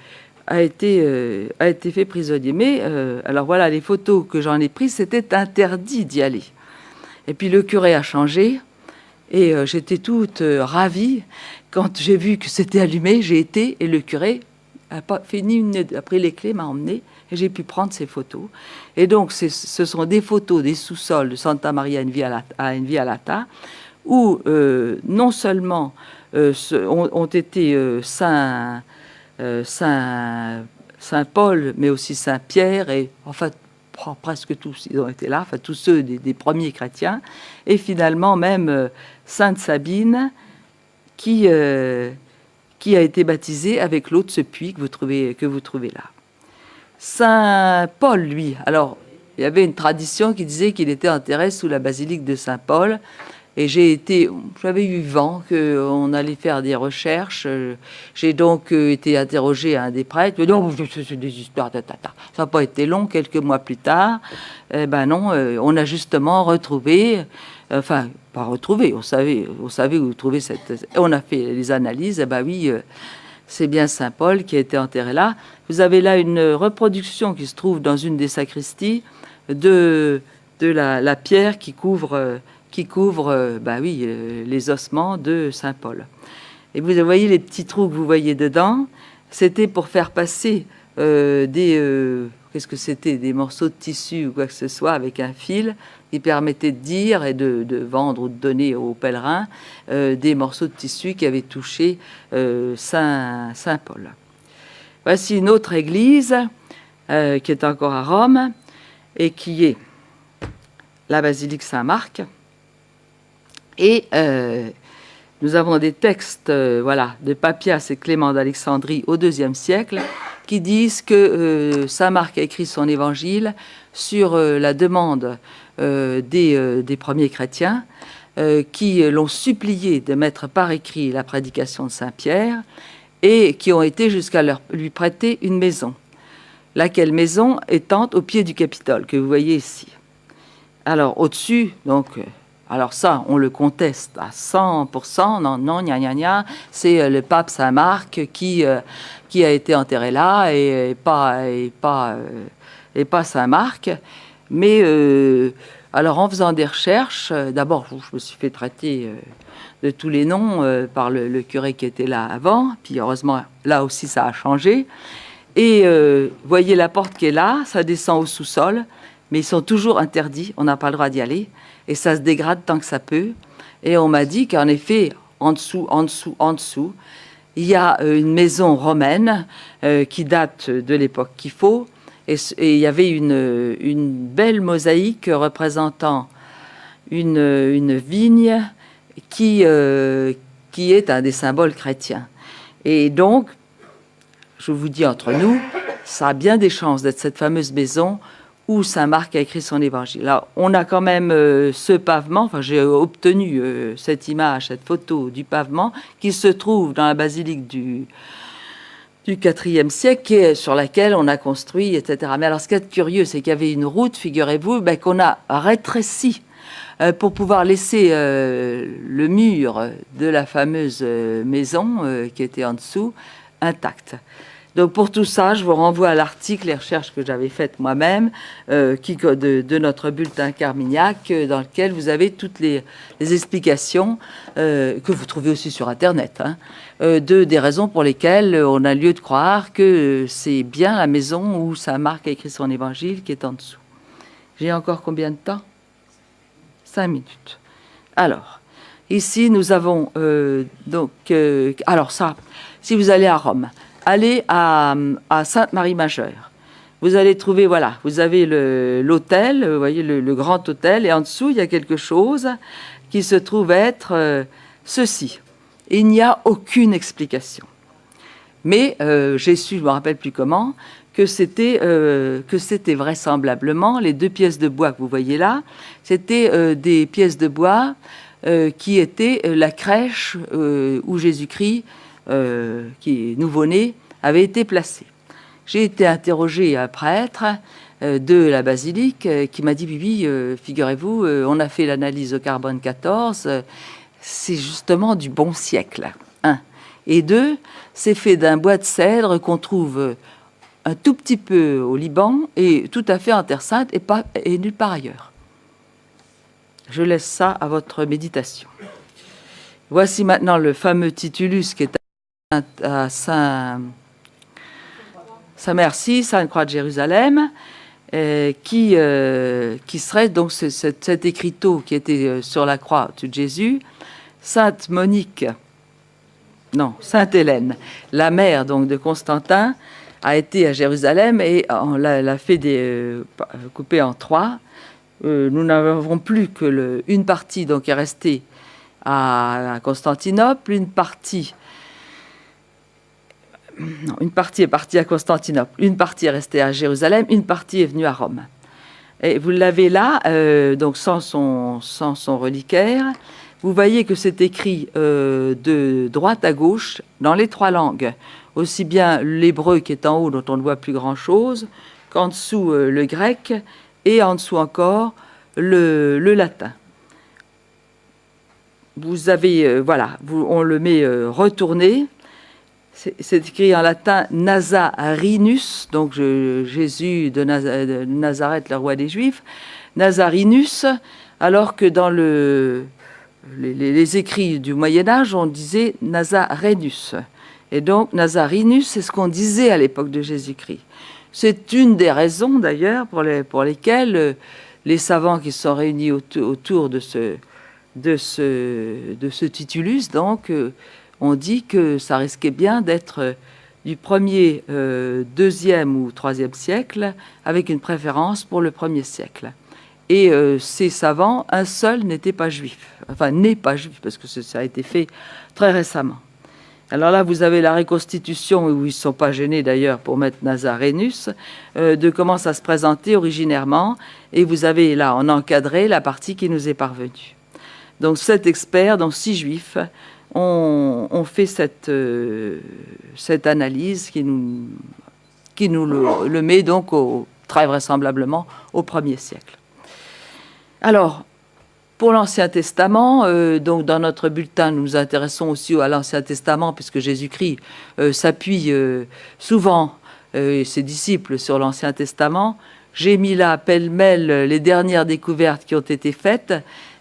a été fait prisonnier. Mais, alors voilà, les photos que j'en ai prises, c'était interdit d'y aller. Et puis le curé a changé, et j'étais toute ravie. Quand j'ai vu que c'était allumé, j'ai été, et le curé a pris les clés, m'a emmené, et j'ai pu prendre ces photos. Et donc, ce sont des photos des sous-sols de Santa Maria in Via Lata, où non seulement ont été Saint Paul, mais aussi Saint Pierre, et enfin presque tous, ils ont été là, enfin tous ceux des premiers chrétiens, et finalement même Sainte Sabine, qui a été baptisée avec l'eau de ce puits que vous trouvez là. Saint Paul, lui, alors, il y avait une tradition qui disait qu'il était enterré sous la basilique de Saint Paul, et j'avais eu vent qu'on allait faire des recherches. J'ai donc été interrogé à un des prêtres. Non, c'est des histoires, ça n'a pas été long. Quelques mois plus tard, non, on a justement retrouvé, enfin, pas retrouvé, on savait où trouver on a fait les analyses, oui, c'est bien Saint Paul qui a été enterré là. Vous avez là une reproduction qui se trouve dans une des sacristies de la pierre qui couvre les ossements de Saint Paul. Et vous voyez les petits trous que vous voyez dedans, c'était pour faire passer des morceaux de tissu ou quoi que ce soit avec un fil qui permettait de dire et de vendre ou de donner aux pèlerins des morceaux de tissu qui avaient touché Saint Paul. Voici une autre église qui est encore à Rome et qui est la basilique Saint-Marc. Et nous avons des textes de Papias et Clément d'Alexandrie au IIe siècle qui disent que Saint Marc a écrit son évangile sur la demande des premiers chrétiens qui l'ont supplié de mettre par écrit la prédication de Saint Pierre et qui ont été jusqu'à lui prêter une maison, laquelle maison étant au pied du Capitole, que vous voyez ici. Alors au-dessus, donc... Alors ça, on le conteste à 100%. Non, gna, c'est le pape Saint Marc qui a été enterré là et pas Saint Marc. Mais alors en faisant des recherches, d'abord je me suis fait traiter de tous les noms par le curé qui était là avant. Puis heureusement, là aussi ça a changé. Et voyez la porte qui est là, ça descend au sous-sol, mais ils sont toujours interdits, on n'a pas le droit d'y aller. Et ça se dégrade tant que ça peut. Et on m'a dit qu'en effet, en dessous, il y a une maison romaine qui date de l'époque qu'il faut, Et il y avait une belle mosaïque représentant une vigne qui est un des symboles chrétiens. Et donc, je vous dis entre nous, ça a bien des chances d'être cette fameuse maison où saint Marc a écrit son évangile. Alors, on a quand même ce pavement, enfin j'ai obtenu cette image, cette photo du pavement qui se trouve dans la basilique du IVe siècle, sur laquelle on a construit, etc. Mais alors, ce qui est curieux, c'est qu'il y avait une route, figurez-vous, qu'on a rétrécie pour pouvoir laisser le mur de la fameuse maison qui était en dessous intact. Donc pour tout ça, je vous renvoie à l'article, les recherches que j'avais faites moi-même, de notre bulletin Carmignac, dans lequel vous avez toutes les explications que vous trouvez aussi sur Internet, des raisons pour lesquelles on a lieu de croire que c'est bien la maison où saint Marc a écrit son évangile qui est en dessous. J'ai encore combien de temps ? 5 minutes. Alors, ici, nous avons alors ça, si vous allez à Rome, allez à Sainte-Marie-Majeure. Vous allez trouver, voilà, vous avez l'hôtel, vous voyez le grand hôtel, et en dessous, il y a quelque chose qui se trouve être ceci. Il n'y a aucune explication. Mais j'ai su, je ne me rappelle plus comment, que c'était vraisemblablement les 2 pièces de bois que vous voyez là, c'était des pièces de bois qui étaient la crèche où Jésus-Christ, qui est nouveau-né, avait été placé. J'ai été interrogé un prêtre de la basilique qui m'a dit « Oui, figurez-vous, on a fait l'analyse au carbone 14, c'est justement du bon siècle. 1. Et 2, c'est fait d'un bois de cèdre qu'on trouve un tout petit peu au Liban et tout à fait en Terre Sainte et nulle part ailleurs. » Je laisse ça à votre méditation. Voici maintenant le fameux titulus qui est à Saint-Merci, Sainte-Croix de Jérusalem, qui serait donc cet écriteau qui était sur la croix de Jésus. Sainte Hélène, la mère donc de Constantin, a été à Jérusalem et on l'a fait couper en 3. Nous n'avons plus que une partie donc est restée à Constantinople, une partie est partie à Constantinople, une partie est restée à Jérusalem, une partie est venue à Rome. Et vous l'avez là, donc sans son reliquaire. Vous voyez que c'est écrit de droite à gauche dans les 3 langues, aussi bien l'hébreu qui est en haut dont on ne voit plus grand-chose, qu'en dessous le grec et en dessous encore le latin. Vous avez, on le met retourné. C'est écrit en latin Nazarinus, donc Jésus de Nazareth, le roi des Juifs, Nazarinus, alors que dans les écrits du Moyen-Âge, on disait Nazarenus. Et donc Nazarinus, c'est ce qu'on disait à l'époque de Jésus-Christ. C'est une des raisons d'ailleurs pour lesquelles les savants qui se sont réunis autour de ce titulus, donc, on dit que ça risquait bien d'être du 1er, 2e ou 3e siècle, avec une préférence pour le 1er siècle. Et ces savants, un seul n'était pas juif. Enfin, n'est pas juif, parce que ça a été fait très récemment. Alors là, vous avez la reconstitution, où ils ne sont pas gênés d'ailleurs pour mettre Nazarenus, de comment ça se présentait originairement. Et vous avez là, en encadré, la partie qui nous est parvenue. Donc 7 experts, donc 6 juifs, ont fait cette analyse qui nous le met donc très vraisemblablement au 1er siècle. Alors, pour l'Ancien Testament, donc dans notre bulletin, nous nous intéressons aussi à l'Ancien Testament, puisque Jésus-Christ s'appuie souvent, ses disciples, sur l'Ancien Testament. J'ai mis là, pêle-mêle, les dernières découvertes qui ont été faites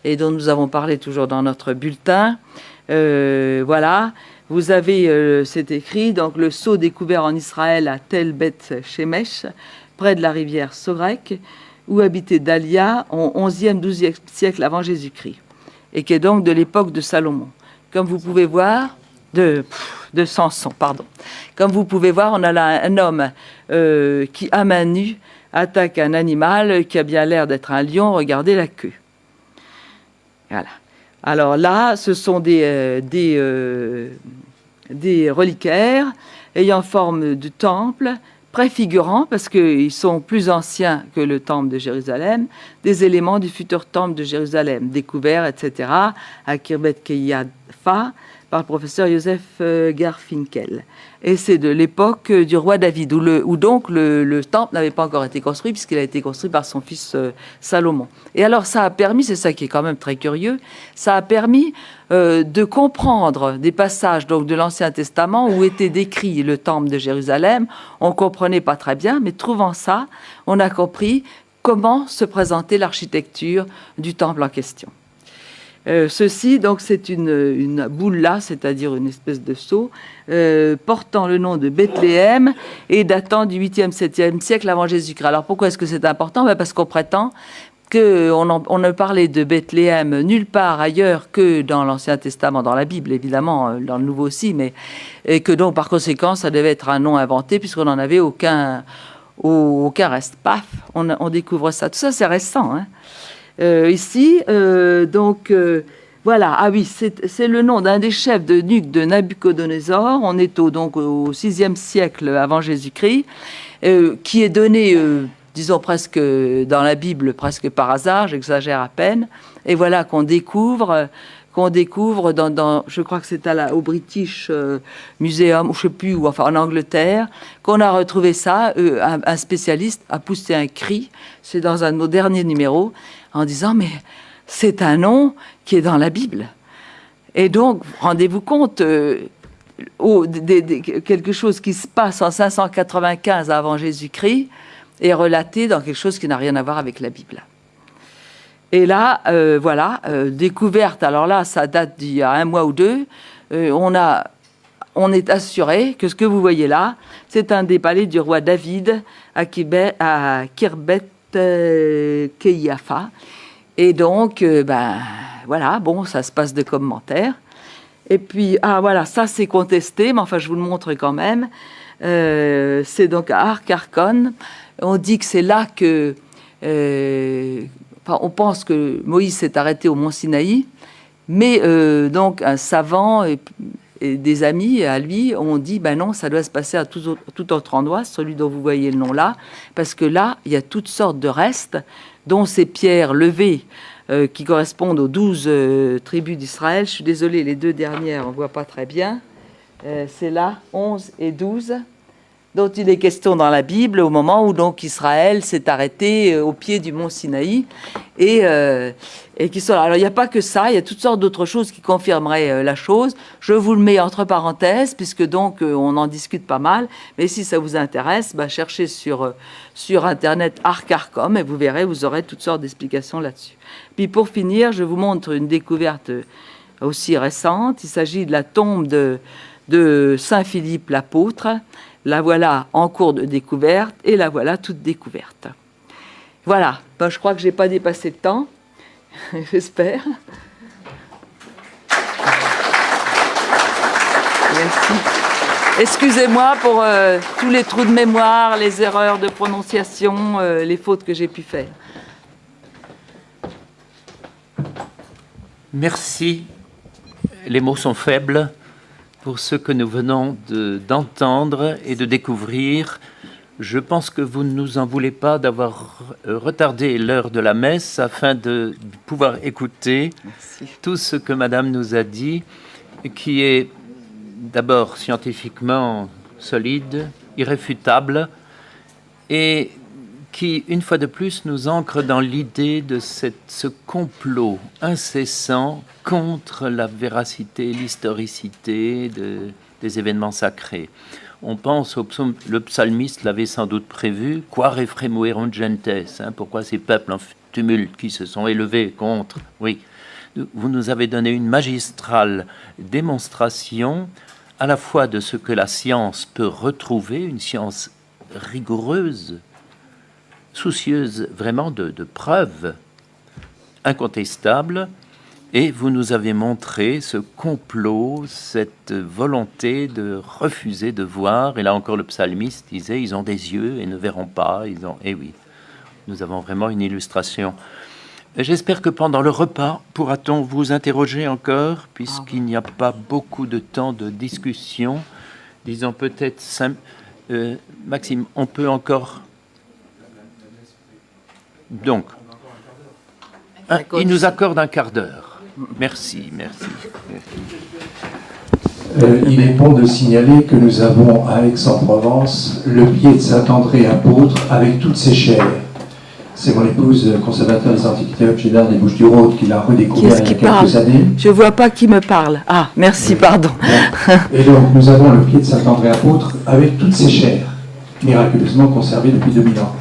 et dont nous avons parlé toujours dans notre bulletin. Voilà, vous avez, c'est écrit, donc le sceau découvert en Israël à Tel Beth Shemesh, près de la rivière Sorek, où habitait Dalia au XIe, XIIe siècle avant Jésus-Christ, et qui est donc de l'époque de Salomon. Comme vous pouvez voir, de Samson, pardon. Comme vous pouvez voir, on a là un homme qui, à main nue, attaque un animal qui a bien l'air d'être un lion. Regardez la queue. Voilà. Alors là, ce sont des reliquaires ayant forme de temple, préfigurant, parce qu'ils sont plus anciens que le temple de Jérusalem, des éléments du futur temple de Jérusalem, découverts, etc., à Khirbet Qeiyafa, par le professeur Joseph Garfinkel. Et c'est de l'époque du roi David, où donc le temple n'avait pas encore été construit, puisqu'il a été construit par son fils Salomon. Et alors ça a permis, c'est ça qui est quand même très curieux, ça a permis de comprendre des passages donc, de l'Ancien Testament où était décrit le temple de Jérusalem. On ne comprenait pas très bien, mais trouvant ça, on a compris comment se présentait l'architecture du temple en question. Ceci, donc, c'est une boule là, c'est-à-dire une espèce de sceau, portant le nom de Bethléem et datant du 8e, 7e siècle avant Jésus-Christ. Alors, pourquoi est-ce que c'est important? Parce qu'on prétend qu'on ne parlait de Bethléem nulle part ailleurs que dans l'Ancien Testament, dans la Bible, évidemment, dans le Nouveau aussi, et que donc, par conséquent, ça devait être un nom inventé puisqu'on n'en avait aucun reste. Paf, on découvre ça. Tout ça, c'est récent, hein. Ici, voilà, ah oui, c'est le nom d'un des chefs de nuque de Nabuchodonosor. On est donc au 6e siècle avant Jésus-Christ, qui est donné, disons presque dans la Bible, presque par hasard, j'exagère à peine. Et voilà qu'on découvre dans je crois que c'est au British Museum, ou je sais plus où, enfin en Angleterre, qu'on a retrouvé ça. Un spécialiste a poussé un cri, c'est dans un de nos derniers numéros, en disant mais c'est un nom qui est dans la Bible. Et donc rendez-vous compte, quelque chose qui se passe en 595 avant Jésus-Christ est relaté dans quelque chose qui n'a rien à voir avec la Bible. Et là, voilà, découverte, alors là, ça date d'il y a 1 mois ou 2, on est assuré que ce que vous voyez là, c'est un des palais du roi David à Khirbet Qeiyafa. Et donc, voilà, bon, ça se passe de commentaires. Et puis, voilà, ça c'est contesté, mais enfin, je vous le montre quand même. C'est donc à Ar-Qarkon. On dit que c'est là que... on pense que Moïse s'est arrêté au mont Sinaï, mais donc un savant et des amis à lui ont dit non, ça doit se passer à tout autre endroit, celui dont vous voyez le nom là, parce que là, il y a toutes sortes de restes, dont ces pierres levées qui correspondent aux 12 tribus d'Israël. Je suis désolée, les 2 dernières, on ne voit pas très bien. C'est là, 11 et 12. Dont il est question dans la Bible au moment où donc Israël s'est arrêté au pied du mont Sinaï et qui sont là. Alors il n'y a pas que ça, il y a toutes sortes d'autres choses qui confirmeraient la chose. Je vous le mets entre parenthèses puisque donc on en discute pas mal. Mais si ça vous intéresse, cherchez sur internet Ar-Qarkon et vous verrez, vous aurez toutes sortes d'explications là-dessus. Puis pour finir, je vous montre une découverte aussi récente. Il s'agit de la tombe de Saint Philippe l'apôtre. La voilà en cours de découverte et la voilà toute découverte. Voilà, je crois que je n'ai pas dépassé le temps, j'espère. Merci. Excusez-moi pour tous les trous de mémoire, les erreurs de prononciation, les fautes que j'ai pu faire. Merci. Les mots sont faibles pour ce que nous venons d'entendre et de découvrir. Je pense que vous ne nous en voulez pas d'avoir retardé l'heure de la messe afin de pouvoir écouter tout ce que Madame nous a dit, qui est d'abord scientifiquement solide, irréfutable, et qui, une fois de plus, nous ancre dans l'idée de ce complot incessant contre la véracité, l'historicité des événements sacrés. On pense le psalmiste l'avait sans doute prévu, « Quare fremuerunt gentes » pourquoi ces peuples en tumulte qui se sont élevés contre... Oui, vous nous avez donné une magistrale démonstration à la fois de ce que la science peut retrouver, une science rigoureuse, soucieuse vraiment de preuves incontestables, Et vous nous avez montré ce complot, cette volonté de refuser de voir. Et là encore, le psalmiste disait, ils ont des yeux et ne verront pas. Eh oui, nous avons vraiment une illustration. J'espère que pendant le repas, pourra-t-on vous interroger encore, puisqu'il n'y a pas beaucoup de temps de discussion. Disons peut-être, Maxime, on peut encore... Donc, il nous accorde un quart d'heure. Merci. Il est bon de signaler que nous avons à Aix-en-Provence le pied de Saint-André apôtre avec toutes ses chairs. C'est mon épouse, conservateur des antiquités objets d'art des Bouches-du-Rhône, qui l'a redécouvert il y a quelques années. Je ne vois pas qui me parle. Ah, merci, oui. Pardon. Et donc, nous avons le pied de Saint-André apôtre avec toutes ses chairs, miraculeusement conservées depuis 2000 ans.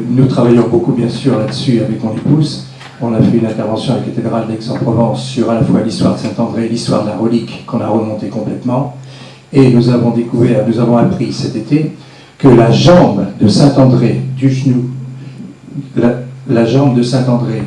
Nous travaillons beaucoup, bien sûr, là-dessus avec mon épouse. On a fait une intervention à la cathédrale d'Aix-en-Provence sur à la fois l'histoire de Saint-André et l'histoire de la relique qu'on a remontée complètement. Et nous avons appris cet été que la jambe de Saint-André du genou, la jambe de Saint-André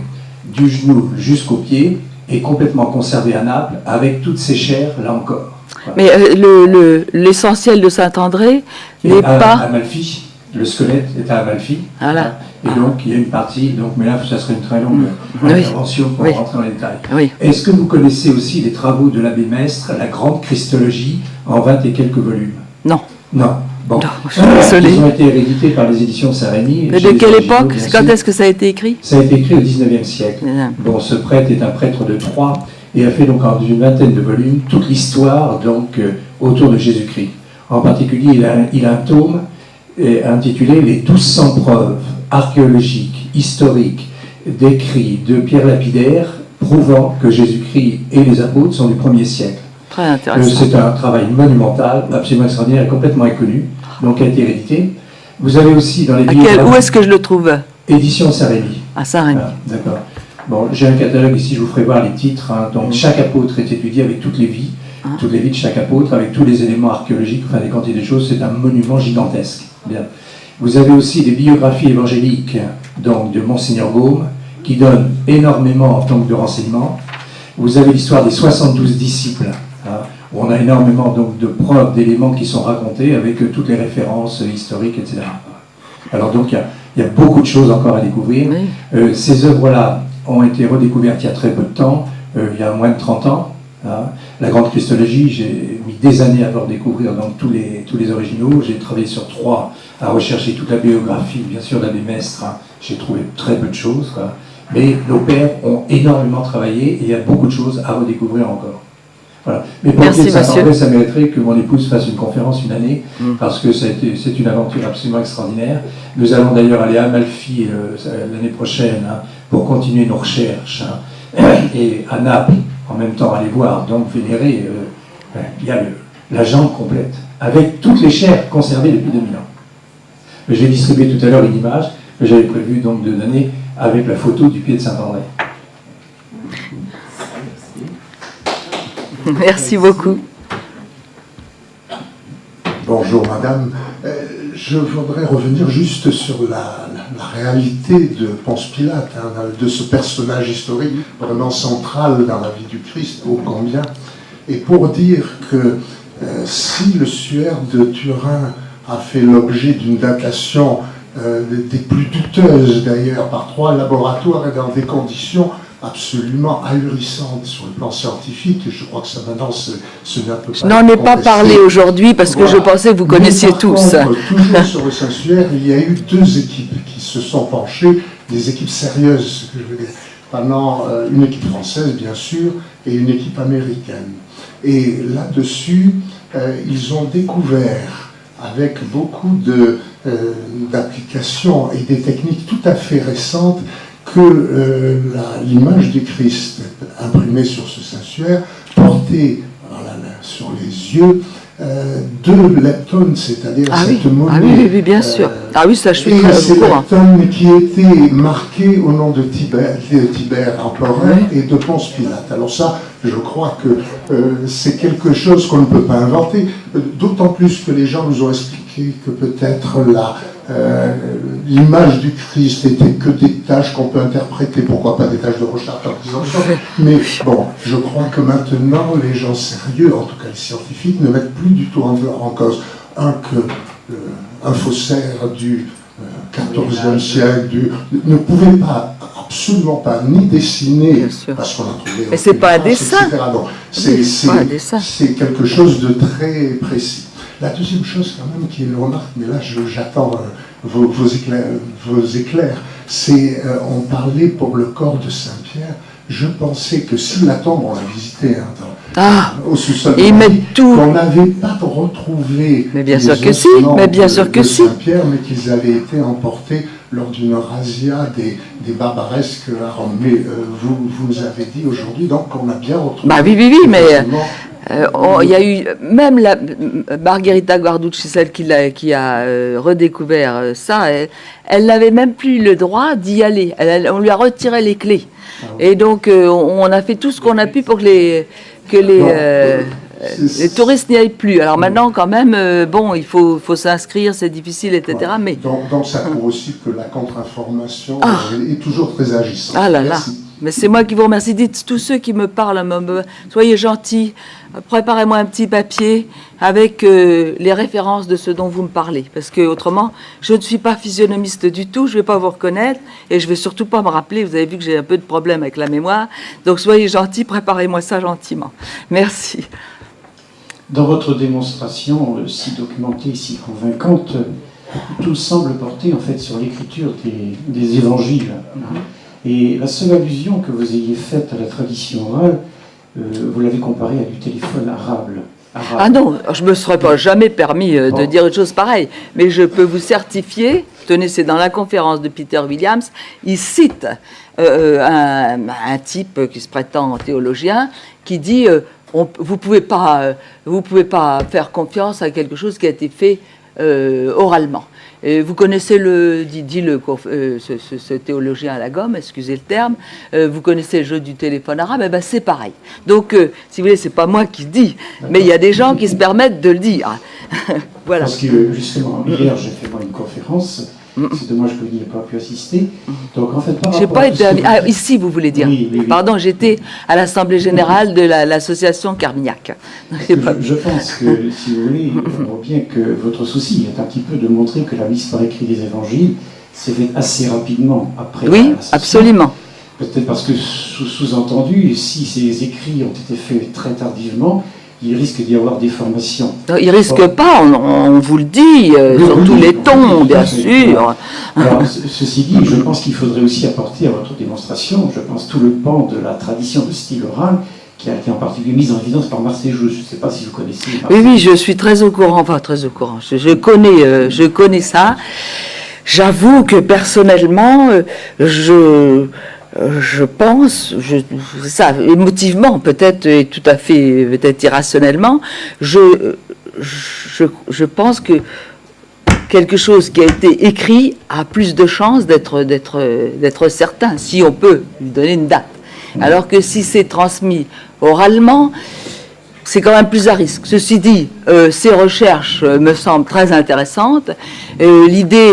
du genou jusqu'au pied est complètement conservée à Naples avec toutes ses chairs, là encore. Voilà. Mais l'essentiel de Saint-André n'est pas... À Amalfi. Le squelette est à Amalfi. Voilà. Et donc, il y a une partie, mais là, ça serait une très longue intervention pour rentrer dans les détails. Oui. Est-ce que vous connaissez aussi les travaux de l'abbé Mestre, la grande Christologie, en 20 et quelques volumes? Non. Non. Bon. Non, je suis désolée. Ils ont été réédités par les éditions Sarénie. De quelle époque? Quand est-ce que ça a été écrit? Ça a été écrit au XIXe siècle. Bon, ce prêtre est un prêtre de Troyes et a fait donc en une vingtaine de volumes toute l'histoire autour de Jésus-Christ. En particulier, il a un tome intitulé « Les 1200 preuves archéologiques, historiques, d'écrits de pierre lapidaire prouvant que Jésus-Christ et les apôtres sont du 1er siècle ». Très intéressant. C'est un travail monumental, absolument extraordinaire et complètement inconnu, donc a été réédité. Vous avez aussi dans les biographies... Où est-ce que je le trouve? Édition Sarénie. À Sarénie. Voilà, d'accord. Bon, j'ai un catalogue ici, je vous ferai voir les titres. Donc chaque apôtre est étudié avec toutes les vies de chaque apôtre, avec tous les éléments archéologiques, enfin des quantités de choses. C'est un monument gigantesque. Bien. Vous avez aussi des biographies évangéliques donc, de Monseigneur Gaume, qui donnent énormément donc, de renseignements. Vous avez l'histoire des 72 disciples, où on a énormément donc, de preuves, d'éléments qui sont racontés avec toutes les références historiques, etc. Alors donc il y a beaucoup de choses encore à découvrir. Oui. Ces œuvres-là ont été redécouvertes il y a très peu de temps, il y a moins de 30 ans. La grande Christologie, j'ai mis des années à redécouvrir donc, tous les originaux. J'ai travaillé sur 3 à rechercher toute la biographie, bien sûr, d'abbé Mestre. J'ai trouvé très peu de choses. Mais nos pères ont énormément travaillé et il y a beaucoup de choses à redécouvrir encore. Voilà. Mais pour Merci, Saint-André, ça mériterait que mon épouse fasse une conférence une année, parce que c'est une aventure absolument extraordinaire. Nous allons d'ailleurs aller à Amalfi l'année prochaine pour continuer nos recherches. Et à Naples, en même temps, aller voir, donc vénérer, il y a la jambe complète, avec toutes les chairs conservées depuis 2000 ans. Je vais distribuer tout à l'heure une image que j'avais prévu donc de donner avec la photo du pied de Saint-André. Merci beaucoup. Bonjour madame. Je voudrais revenir juste sur la réalité de Ponce Pilate, de ce personnage historique vraiment central dans la vie du Christ, ô combien. Et pour dire que si le suaire de Turin a fait l'objet d'une datation des plus douteuses d'ailleurs par 3 laboratoires et dans des conditions absolument ahurissante sur le plan scientifique, et je crois que ça maintenant ce n'est un peu pas. Je n'en ai pas parlé aujourd'hui parce que je pensais que vous connaissiez tous. Toujours sur le Saint-Suaire, il y a eu 2 équipes qui se sont penchées, des équipes sérieuses, ce que je veux dire, pendant une équipe française bien sûr et une équipe américaine. Et là-dessus, ils ont découvert avec beaucoup d'applications et des techniques tout à fait récentes que l'image du Christ imprimée sur ce Saint-Suaire portait sur les yeux de leptones, c'est-à-dire cette monnaie. Oui, bien sûr. Oui, ça je suis très au courant. Ces leptones qui étaient marqués au nom de Tibère empereur et de Ponce Pilate. Alors ça, je crois que c'est quelque chose qu'on ne peut pas inventer, d'autant plus que les gens nous ont expliqué que peut-être l'image du Christ était que des tâches qu'on peut interpréter, pourquoi pas des tâches de recherche en disant ça. Mais bon, je crois que maintenant, les gens sérieux, en tout cas les scientifiques, ne mettent plus du tout en cause un faussaire du XIVe siècle, ne pouvait pas, absolument pas, ni dessiner, parce qu'on a trouvé... Mais c'est pas un dessin. Non, c'est quelque chose de très précis. La deuxième chose, quand même, qui est une remarque, mais là, j'attends vos éclairs, c'est, on parlait pour le corps de Saint-Pierre, je pensais que si la tombe, on l'a visitée au sous-sol, qu'on n'avait pas retrouvé mais bien sûr que si, mais bien sûr que si. Saint-Pierre, mais qu'ils avaient été emportés lors d'une razzia des barbaresques à Rome. Mais vous nous avez dit aujourd'hui, donc, qu'on a bien retrouvé... Bah oui, mais... il y a eu, même Margherita Guarducci, celle qui a redécouvert ça, elle n'avait même plus le droit d'y aller. On lui a retiré les clés. Et donc, on a fait tout ce qu'on a pu pour que les touristes n'y aillent plus. Alors maintenant, quand même, bon, il faut s'inscrire, c'est difficile, etc. Voilà. Mais... Donc ça prouve aussi que la contre-information est toujours très agissante. Ah là là. Mais c'est moi qui vous remercie. Dites tous ceux qui me parlent, soyez gentils, préparez-moi un petit papier avec les références de ce dont vous me parlez. Parce que autrement, je ne suis pas physionomiste du tout, je ne vais pas vous reconnaître et je ne vais surtout pas me rappeler. Vous avez vu que j'ai un peu de problème avec la mémoire. Donc soyez gentils, préparez-moi ça gentiment. Merci. Dans votre démonstration si documentée, si convaincante, tout semble porter en fait sur l'écriture des évangiles. Et la seule allusion que vous ayez faite à la tradition orale, vous l'avez comparée à du téléphone arabe. Ah non, je ne me serais pas jamais permis de dire une chose pareille. Mais je peux vous certifier, tenez, c'est dans la conférence de Peter Williams, il cite un type qui se prétend théologien, qui dit vous pouvez pas faire confiance à quelque chose qui a été fait oralement. Et vous connaissez ce théologien à la gomme, excusez le terme, vous connaissez le jeu du téléphone arabe, et ben c'est pareil. Donc, si vous voulez, c'est pas moi qui le dis, mais il y a des gens qui se permettent de le dire. Voilà. Parce que justement, hier, j'ai fait moi une conférence. C'est dommage que vous n'y ayez pas pu assister. Donc en fait, par rapport pas été ici, vous voulez dire. Oui. Pardon, j'étais à l'Assemblée Générale de l'association Carmignac. Je pense que, si vous voulez, on voit bien que votre souci est un petit peu de montrer que la mise par écrit des évangiles s'est faite assez rapidement après. Oui, absolument. Peut-être parce que, sous-entendu, si ces écrits ont été faits très tardivement, il risque d'y avoir des formations. Non, il ne risque pas, on vous le dit, sur tous les tons, bien sûr. Alors, ceci dit, je pense qu'il faudrait aussi apporter à votre démonstration, je pense, tout le pan de la tradition de style oral, qui a été en particulier mise en évidence par Marcel Jousse. Je ne sais pas si vous connaissez. Oui, je suis très au courant, je connais ça. J'avoue que personnellement, je pense, ça, émotivement peut-être, et tout à fait, peut-être irrationnellement, je pense que quelque chose qui a été écrit a plus de chances d'être certain, si on peut lui donner une date. Alors que si c'est transmis oralement, c'est quand même plus à risque. Ceci dit, ces recherches me semblent très intéressantes. L'idée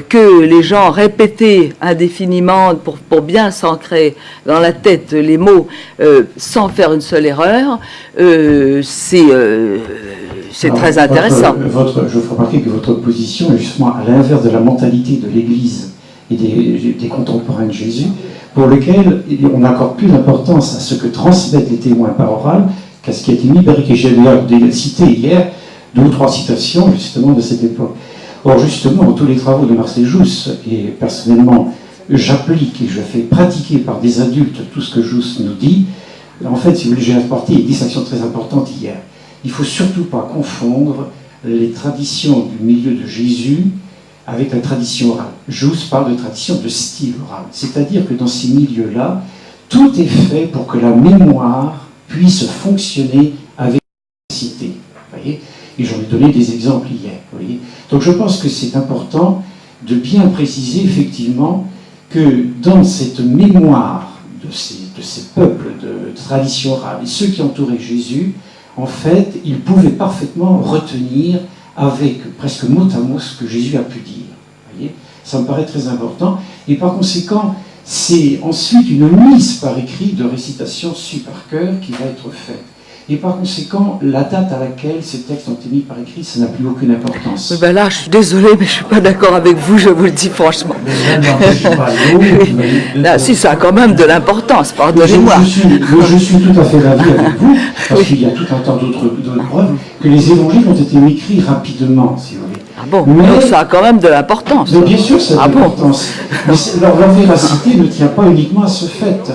que les gens répétaient indéfiniment pour bien s'ancrer dans la tête les mots sans faire une seule erreur, c'est très intéressant. Je vous remarquer que votre position est justement à l'inverse de la mentalité de l'Église et des contemporains de Jésus, pour lesquels on accorde plus d'importance à ce que transmettent les témoins par oral qu'à ce qui a été mis par écrit. J'ai d'ailleurs cité hier 2 ou 3 citations justement de cette époque. Or justement, dans tous les travaux de Marcel Jousse, et personnellement j'applique et je fais pratiquer par des adultes tout ce que Jousse nous dit, en fait, si vous voulez, j'ai apporté une distinction très importante hier. Il ne faut surtout pas confondre les traditions du milieu de Jésus avec la tradition orale. Jousse parle de tradition de style oral, c'est-à-dire que dans ces milieux-là, tout est fait pour que la mémoire puisse fonctionner avec efficacité. Voyez, et j'en ai donné des exemples hier. Voyez. Donc je pense que c'est important de bien préciser effectivement que dans cette mémoire de ces peuples de tradition orale et ceux qui entouraient Jésus, en fait, ils pouvaient parfaitement retenir avec presque mot à mot ce que Jésus a pu dire. Vous voyez, ça me paraît très important. Et par conséquent, c'est ensuite une mise par écrit de récitation su par cœur qui va être faite. Et par conséquent, la date à laquelle ces textes ont été mis par écrit, ça n'a plus aucune importance. Oui, ben là, je suis désolée, mais je ne suis pas d'accord avec vous, je vous le dis franchement. Là, si, ça a quand même de l'importance, pardonnez-moi. Je suis tout à fait d'avis avec vous, parce qu'il y a tout un tas d'autres preuves que les évangiles ont été écrits rapidement, si vous voulez. Ah bon, donc ça a quand même de l'importance. Mais bien sûr, ça a de l'importance. Mais leur véracité ne tient pas uniquement à ce fait.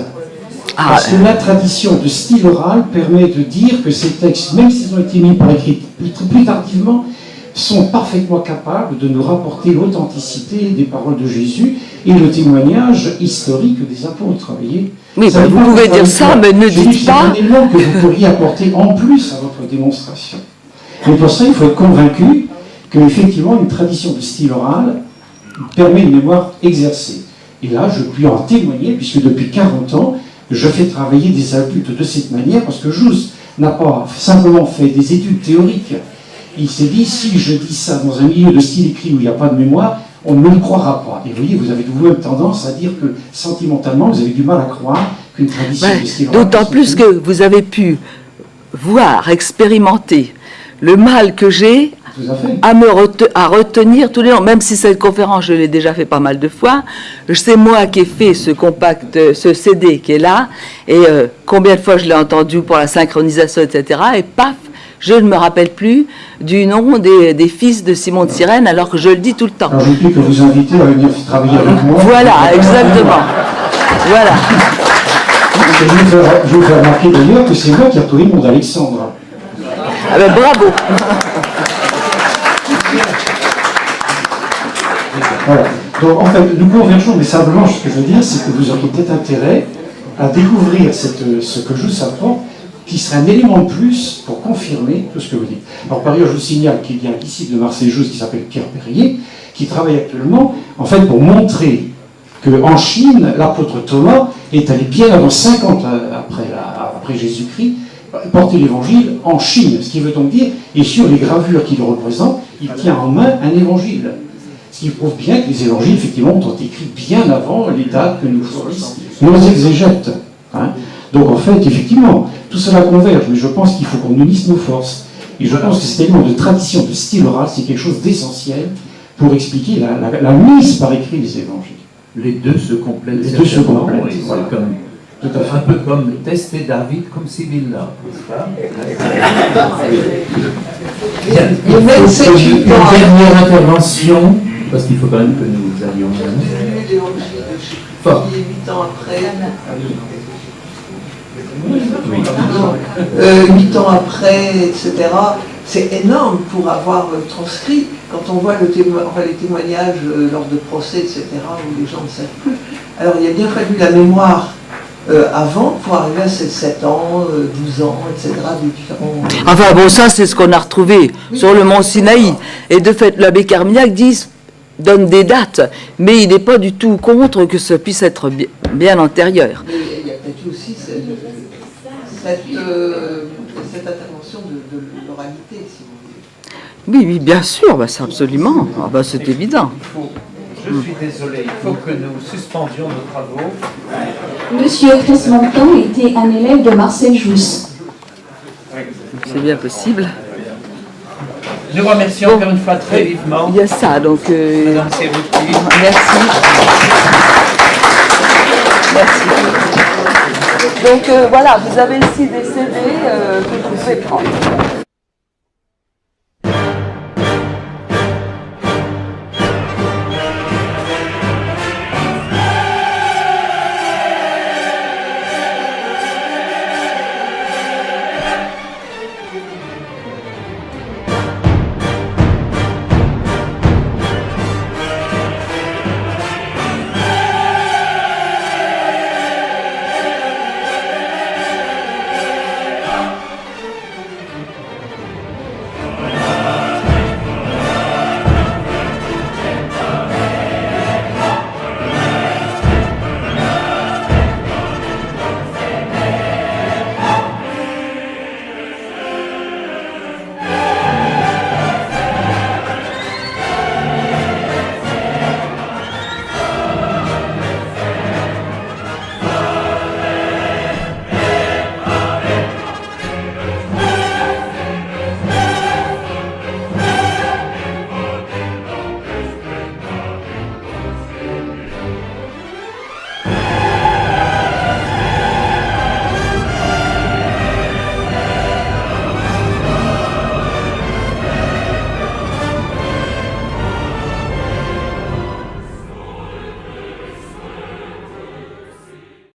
Parce que la tradition de style oral permet de dire que ces textes, même s'ils ont été mis par écrit plus tardivement, sont parfaitement capables de nous rapporter l'authenticité des paroles de Jésus et le témoignage historique des apôtres. Voyez, oui, ben vous pouvez dire ça, mais ne dites pas... C'est un élément que vous pourriez apporter en plus à votre démonstration. Et pour ça, il faut être convaincu qu'effectivement, une tradition de style oral permet une mémoire exercée. Et là, je puis en témoigner, puisque depuis 40 ans, je fais travailler des adultes de cette manière, parce que Jousse n'a pas simplement fait des études théoriques. Il s'est dit, si je dis ça dans un milieu de style écrit où il n'y a pas de mémoire, on ne me le croira pas. Et vous voyez, vous avez vous-même tendance à dire que, sentimentalement, vous avez du mal à croire qu'une tradition de style oral... D'autant plus que vous avez pu voir, expérimenter le mal que j'ai à retenir tous les noms, même si cette conférence, je l'ai déjà fait pas mal de fois. C'est moi qui ai fait ce compact, ce CD qui est là, et combien de fois je l'ai entendu pour la synchronisation, etc. Et paf, je ne me rappelle plus du nom des fils de Simon de Cyrène, alors que je le dis tout le temps. Alors, j'ai pu que vous inviter à venir travailler avec moi. Voilà, exactement. Voilà. Je vous fais remarquer d'ailleurs que c'est moi qui ai retrouvé mon Alexandre. Ah ben bravo. Voilà. Donc, en fait, nous convergeons, mais simplement, ce que je veux dire, c'est que vous auriez peut-être intérêt à découvrir ce que Jousse apprend, qui serait un élément de plus pour confirmer tout ce que vous dites. Alors, par ailleurs, je vous signale qu'il y a ici de Marseille Jousse qui s'appelle Pierre Perrier, qui travaille actuellement, en fait, pour montrer qu'en Chine, l'apôtre Thomas est allé bien avant 50 après Jésus-Christ, porter l'évangile en Chine. Ce qui veut donc dire, et sur les gravures qu'il représente, il tient en main un évangile. Ce qui prouve bien que les évangiles, effectivement, ont été écrits bien avant les dates que nous fournissent nos exégètes. Hein. Donc, en fait, effectivement, tout cela converge, mais je pense qu'il faut qu'on unisse nos forces. Et je pense que cet élément de tradition, de style oral, c'est quelque chose d'essentiel pour expliquer la mise par écrit des évangiles. Les deux se complètent. Les deux se complètent. Voilà. Tout à fait. Un peu comme tester David comme Sibylla, n'est-ce pas? Une dernière intervention, parce qu'il faut quand même que nous allions. Fort. 8 ans après. Oui. 8 ans après, etc. C'est énorme pour avoir transcrit. Quand on voit les témoignages lors de procès, etc., où les gens ne savent plus. Alors il a bien fallu la mémoire avant pour arriver à ces 7 ans, 12 ans, etc. des différents... Enfin bon, ça c'est ce qu'on a retrouvé sur le mont Sinaï. Et de fait, l'abbé Carmignac donne des dates, mais il n'est pas du tout contre que ce puisse être bien antérieur. Mais il y a peut-être aussi cette intervention de l'oralité, si vous voulez. Oui, bien sûr, c'est absolument. Ah, c'est évident. Je suis désolé, il faut que nous suspendions nos travaux. Monsieur Chris Montan était un élève de Marcel Jousse. C'est bien possible. Nous remercions encore une fois très vivement. Il y a ça, donc... Madame Serruti. Merci. Merci. Donc voilà, vous avez ici des CD que vous pouvez prendre.